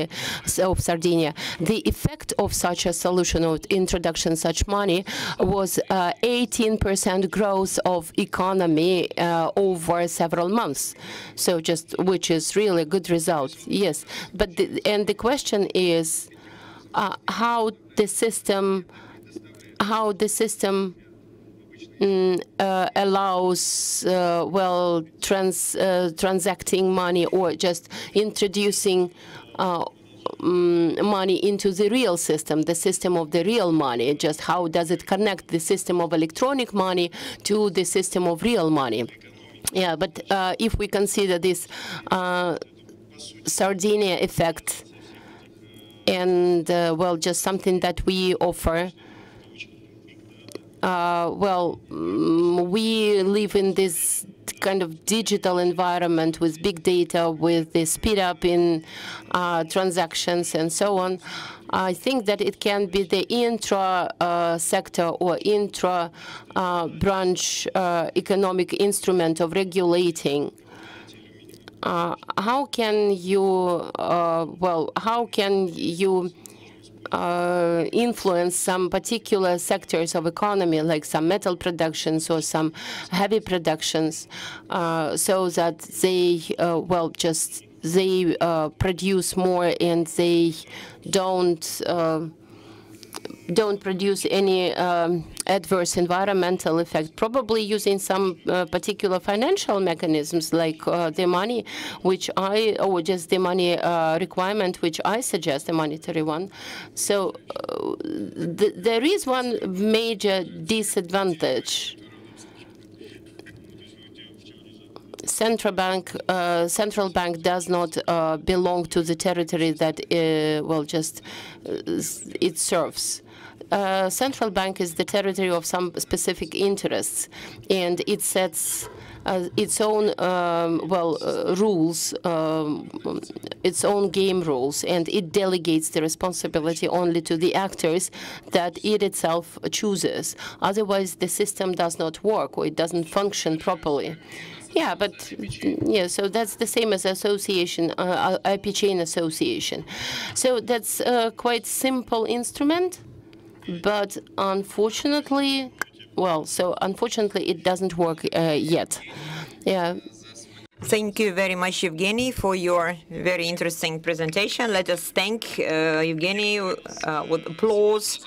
Sardinia. The effect of such a solution, of introduction such money, was 18% growth of economy over several months. So just, which is really a good result. Yes, but the question is how the system allows transacting money, or just introducing money into the real system, the system of the real money. Just how does it connect the system of electronic money to the system of real money? Yeah, but if we consider this Sardinia effect, and well, just something that we offer. We live in this kind of digital environment with big data, with the speed up in transactions and so on. I think that it can be the intra-sector or intra-branch economic instrument of regulating. How can you, influence some particular sectors of economy, like some metal productions or some heavy productions, so that they, they produce more and they don't produce any adverse environmental effect, probably using some particular financial mechanisms, like the money, or just the money requirement, which I suggest, a monetary one. So there is one major disadvantage. Central bank does not belong to the territory that it serves. Central bank is the territory of some specific interests, and it sets its own rules, its own game rules, and it delegates the responsibility only to the actors that it itself chooses. Otherwise, the system does not work, or it doesn't function properly. Yeah, but yeah, so that's the same as association, IP chain association. So that's a quite simple instrument, but unfortunately, unfortunately, it doesn't work yet. Yeah. Thank you very much, Evgeny, for your very interesting presentation. Let us thank Evgeny with applause.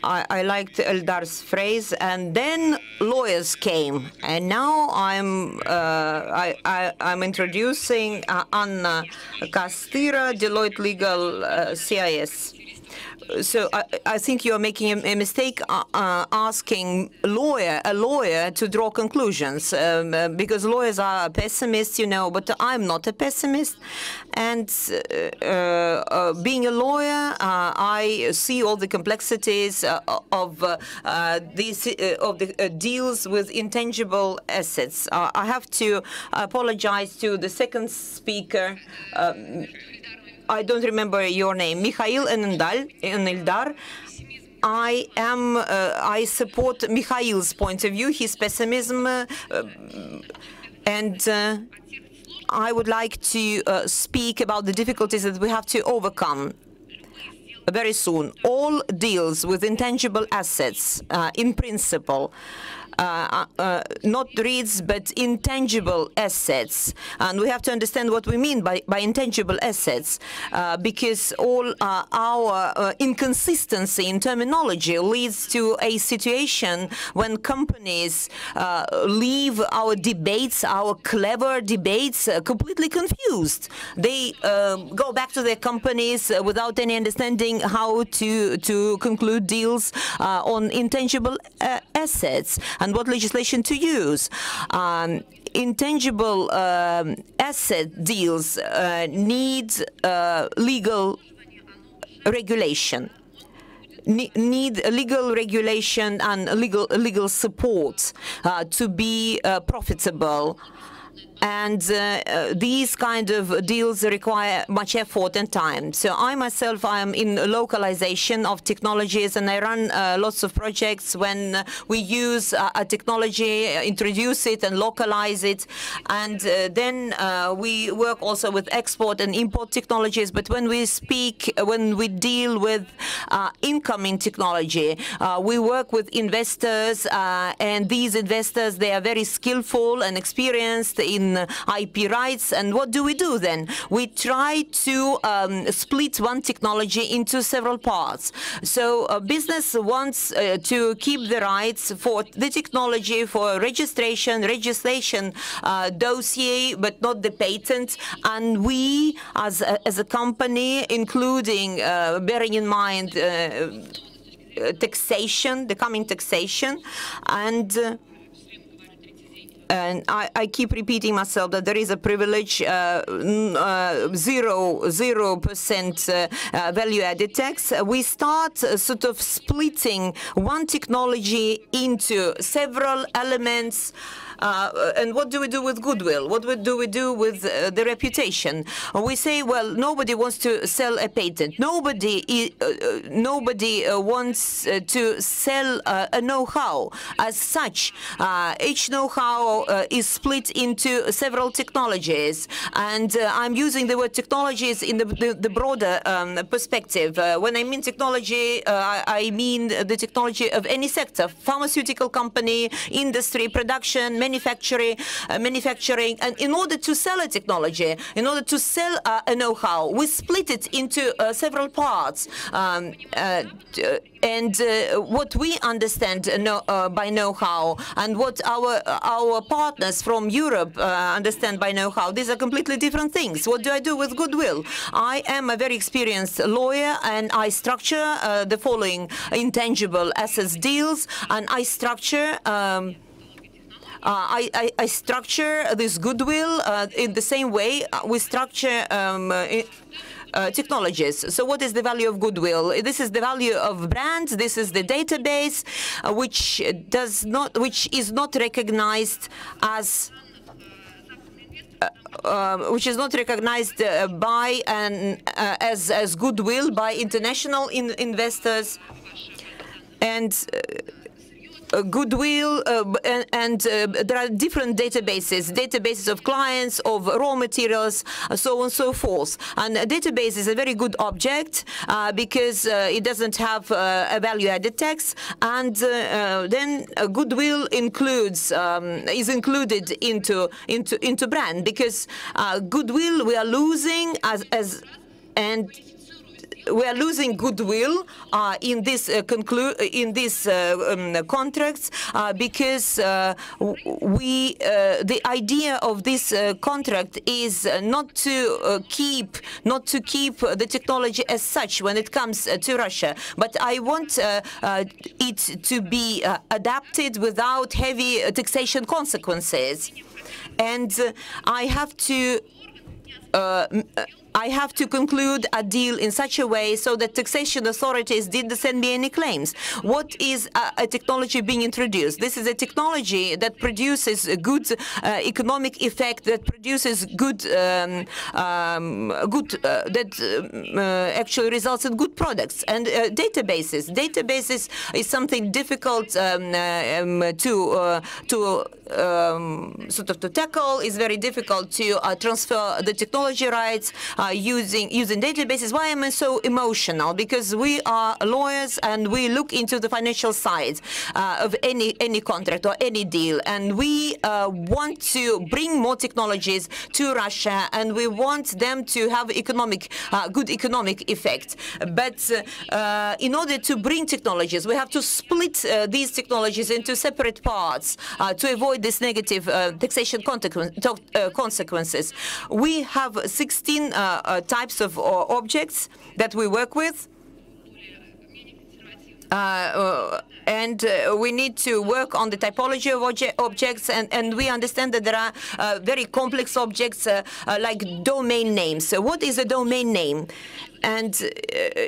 I liked Eldar's phrase, and then lawyers came, and now I'm introducing Anna Kastira, Deloitte Legal CIS. So I think you are making a mistake asking a lawyer to draw conclusions, because lawyers are pessimists, but I'm not a pessimist. And being a lawyer, I see all the complexities of the deals with intangible assets. I have to apologize to the second speaker. I don't remember your name, Mikhail and Eldar. I support Mikhail's point of view, his pessimism, and I would like to speak about the difficulties that we have to overcome very soon. All deals with intangible assets, in principle, not REITs, but intangible assets. And we have to understand what we mean by intangible assets, because all our inconsistency in terminology leads to a situation when companies leave our debates, our clever debates, completely confused. They go back to their companies without any understanding how to conclude deals on intangible assets and what legislation to use. Intangible asset deals need legal regulation. Need legal regulation and legal support to be profitable. And these kind of deals require much effort and time. So I myself, I am in localization of technologies, and I run lots of projects when we use a technology, introduce it and localize it. And then we work also with export and import technologies. But when we deal with incoming technology, we work with investors, and these investors, they are very skillful and experienced in IP rights. And what do we do then? We try to split one technology into several parts. So business wants to keep the rights for the technology, for registration dossier, but not the patent. And we, as a company, including bearing in mind taxation, the coming taxation, and and I keep repeating myself that there is a privilege, 0% value-added tax. We start sort of splitting one technology into several elements. And what do we do with goodwill? What do we do with the reputation? We say, well, nobody wants to sell a patent. Nobody wants to sell a know-how. As such, each know-how is split into several technologies. And I'm using the word technologies in the broader perspective. When I mean technology, I mean the technology of any sector: pharmaceutical company, industry, production, manufacturing, and in order to sell a technology, in order to sell a know-how, we split it into several parts. What we understand by know-how and what our partners from Europe understand by know-how, these are completely different things. What do I do with goodwill? I am a very experienced lawyer, and I structure the following intangible assets deals, and I structure I structure this goodwill in the same way we structure technologies. So what is the value of goodwill? This is the value of brands. This is the database, which is not recognized as as goodwill by international investors. And goodwill, and there are different databases of clients, of raw materials, so on and so forth. And a database is a very good object because it doesn't have a value-added tax, and then goodwill is included into brand, because goodwill we are losing we are losing goodwill in this contracts because the idea of this contract is not to keep the technology as such when it comes to Russia, but I want it to be adapted without heavy taxation consequences, and I have to conclude a deal in such a way so that taxation authorities didn't send me any claims. What is a technology being introduced? This is a technology that produces a good economic effect, that produces actually results in good products. And databases is something difficult to tackle. It's very difficult to transfer the technology rights. Using databases. Why am I so emotional? Because we are lawyers and we look into the financial side of any contract or any deal, and we want to bring more technologies to Russia, and we want them to have good economic effect. But in order to bring technologies, we have to split these technologies into separate parts to avoid this negative taxation consequences. We have 16 types of objects that we work with. And we need to work on the typology of objects, and we understand that there are very complex objects like domain names. So what is a domain name? And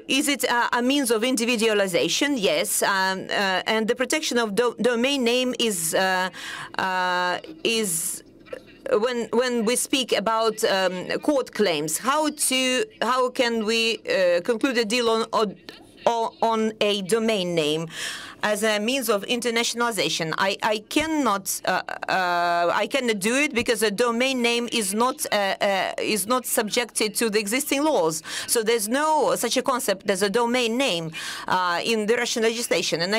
is it a means of individualization? Yes. And the protection of domain name is when we speak about court claims, how can we conclude a deal on a domain name as a means of internationalization? I cannot do it because a domain name is not subjected to the existing laws. So there's no such a concept as a domain name in the Russian legislation, and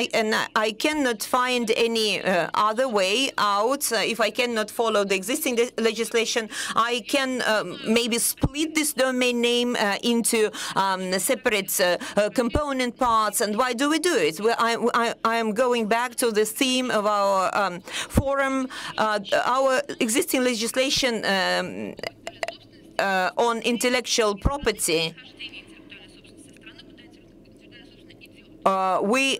I cannot find any other way out. If I cannot follow the existing legislation, I can maybe split this domain name into separate component parts. And why do we do it? Well, I am going back to the theme of our forum. Our existing legislation on intellectual property we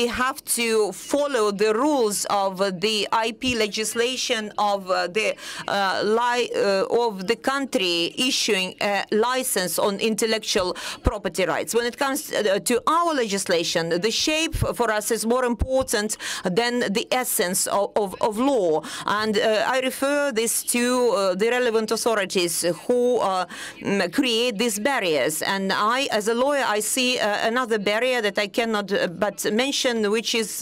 have to follow the rules of the IP legislation of the country issuing a license on intellectual property rights. When it comes to our legislation, the shape for us is more important than the essence of law. And I refer this to the relevant authorities who create these barriers. And I, as a lawyer, I see another barrier that I cannot but mention, which is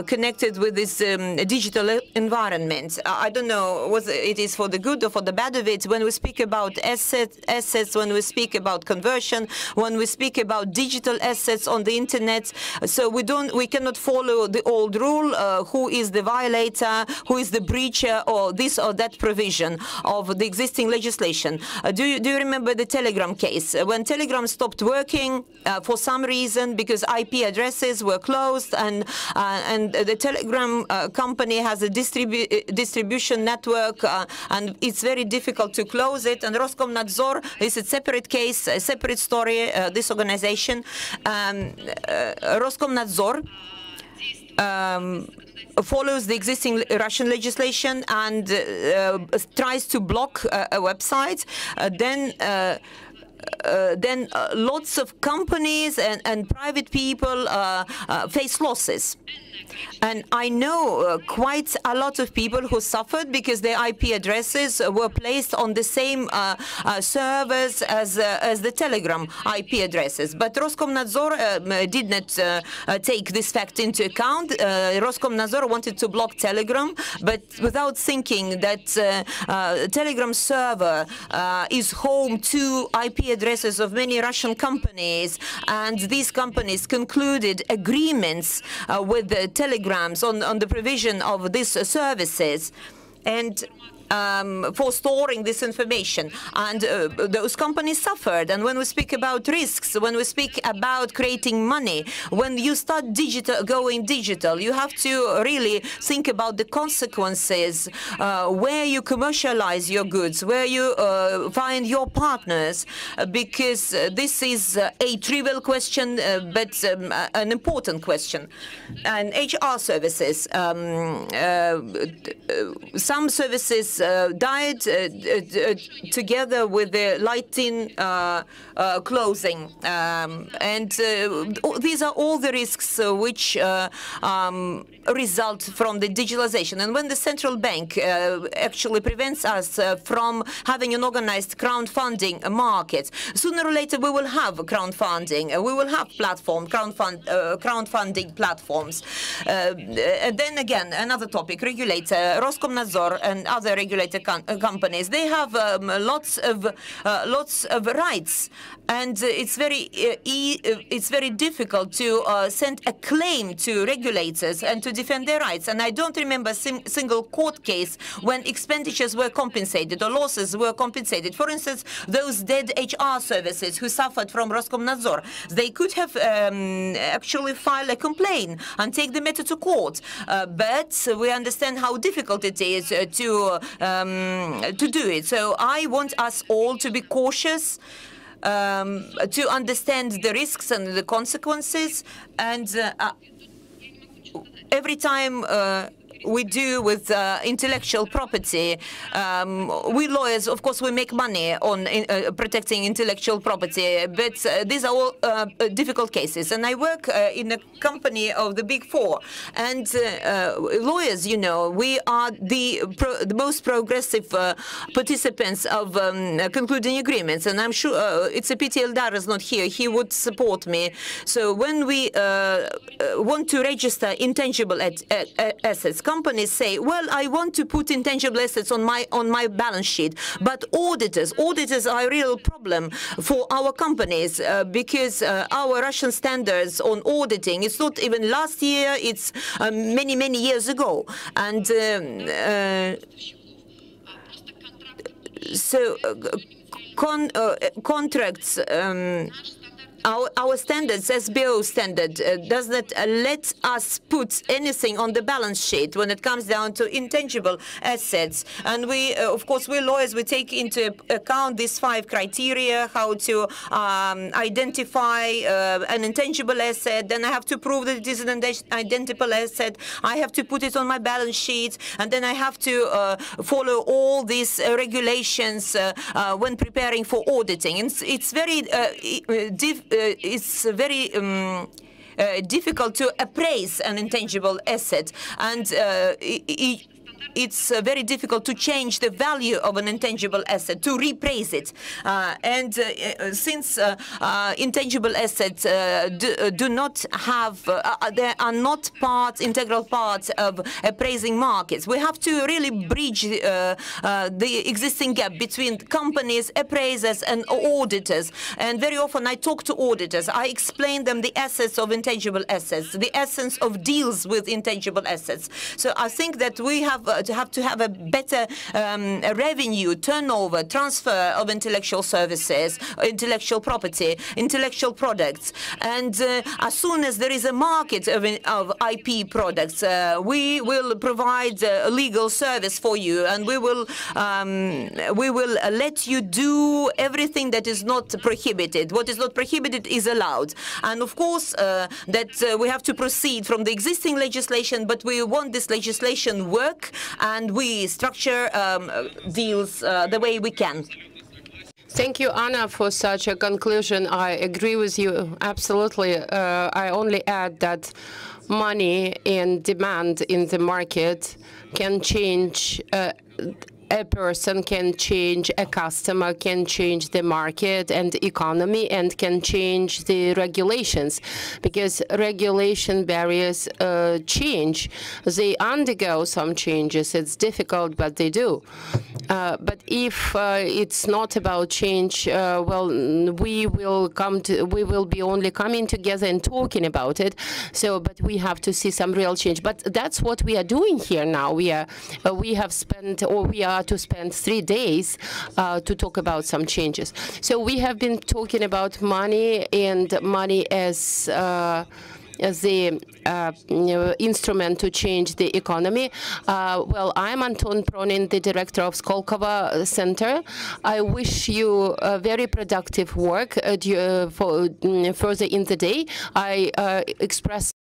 connected with this digital environment. I don't know whether it is for the good or for the bad of it. When we speak about assets, when we speak about conversion, when we speak about digital assets on the internet, so we cannot follow the old rule, who is the violator, who is the breacher, or this or that provision of the existing legislation. Do you remember the Telegram case? When Telegram stopped working for some reason because IP addresses were closed, and the Telegram company has a distribution network, and it's very difficult to close it. And Roskomnadzor is a separate case, a separate story. This organization, Roskomnadzor, follows the existing Russian legislation and tries to block a website. Then lots of companies and private people face losses. And I know quite a lot of people who suffered because their IP addresses were placed on the same servers as the Telegram IP addresses. But Roskomnadzor did not take this fact into account. Roskomnadzor wanted to block Telegram, but without thinking that Telegram server is home to IP addresses of many Russian companies, and these companies concluded agreements with the Telegrams on the provision of these services and for storing this information. And those companies suffered. And when we speak about risks, when we speak about creating money, when you start going digital, you have to really think about the consequences, where you commercialize your goods, where you find your partners, because this is a trivial question, but an important question. And HR services, some services died together with the lighting closing. And these are all the risks which result from the digitalization. And when the central bank actually prevents us from having an organized crowdfunding market, sooner or later we will have crowdfunding. We will have crowdfunding platforms. And then again, another topic, regulator, Roskomnadzor and other regulated companies, they have lots of rights, and it's very difficult to send a claim to regulators and to defend their rights. And I don't remember a single court case when expenditures were compensated or losses were compensated. For instance, those dead HR services who suffered from Roskomnadzor, they could have actually filed a complaint and take the matter to court. But we understand how difficult it is to do it. So I want us all to be cautious, to understand the risks and the consequences, and every time we do with intellectual property, we lawyers, of course, we make money on protecting intellectual property, but these are all difficult cases. And I work in a company of the Big Four, and lawyers, you know, we are the most progressive participants of concluding agreements. And I'm sure it's a pity Eldar is not here. He would support me. So when we want to register intangible assets, companies say, well, I want to put intangible assets on my balance sheet, but auditors are a real problem for our companies because our Russian standards on auditing, it's not even last year, it's many years ago. And so contracts our standards, SBO standard, does not let us put anything on the balance sheet when it comes down to intangible assets. And we, of course, we lawyers, we take into account these 5 criteria, how to identify an intangible asset. Then I have to prove that it is an identifiable asset. I have to put it on my balance sheet, and then I have to follow all these regulations when preparing for auditing. And it's very difficult to appraise an intangible asset, and it's very difficult to change the value of an intangible asset, to repraise it. Since intangible assets do not have, they are not integral parts of appraising markets, we have to really bridge the existing gap between companies, appraisers, and auditors. And very often I talk to auditors. I explain them the assets of intangible assets, the essence of deals with intangible assets. So I think that we have to have a better revenue, turnover, transfer of intellectual services, intellectual property, intellectual products. And as soon as there is a market of IP products, we will provide a legal service for you, and we will let you do everything that is not prohibited. What is not prohibited is allowed. And of course, that we have to proceed from the existing legislation, but we want this legislation work, and we structure deals the way we can. Thank you, Anna, for such a conclusion. I agree with you absolutely. I only add that money and demand in the market can change. A person can change, a customer can change the market and economy, and can change the regulations, because regulation barriers change. They undergo some changes. It's difficult, but they do. But if it's not about change, well, we will be only coming together and talking about it. So, but we have to see some real change. But that's what we are doing here now. We have spent, or we are to spend 3 days to talk about some changes. So we have been talking about money, and money as the instrument to change the economy. Well, I'm Anton Pronin, the director of Skolkovo Center. I wish you very productive work further in the day. I express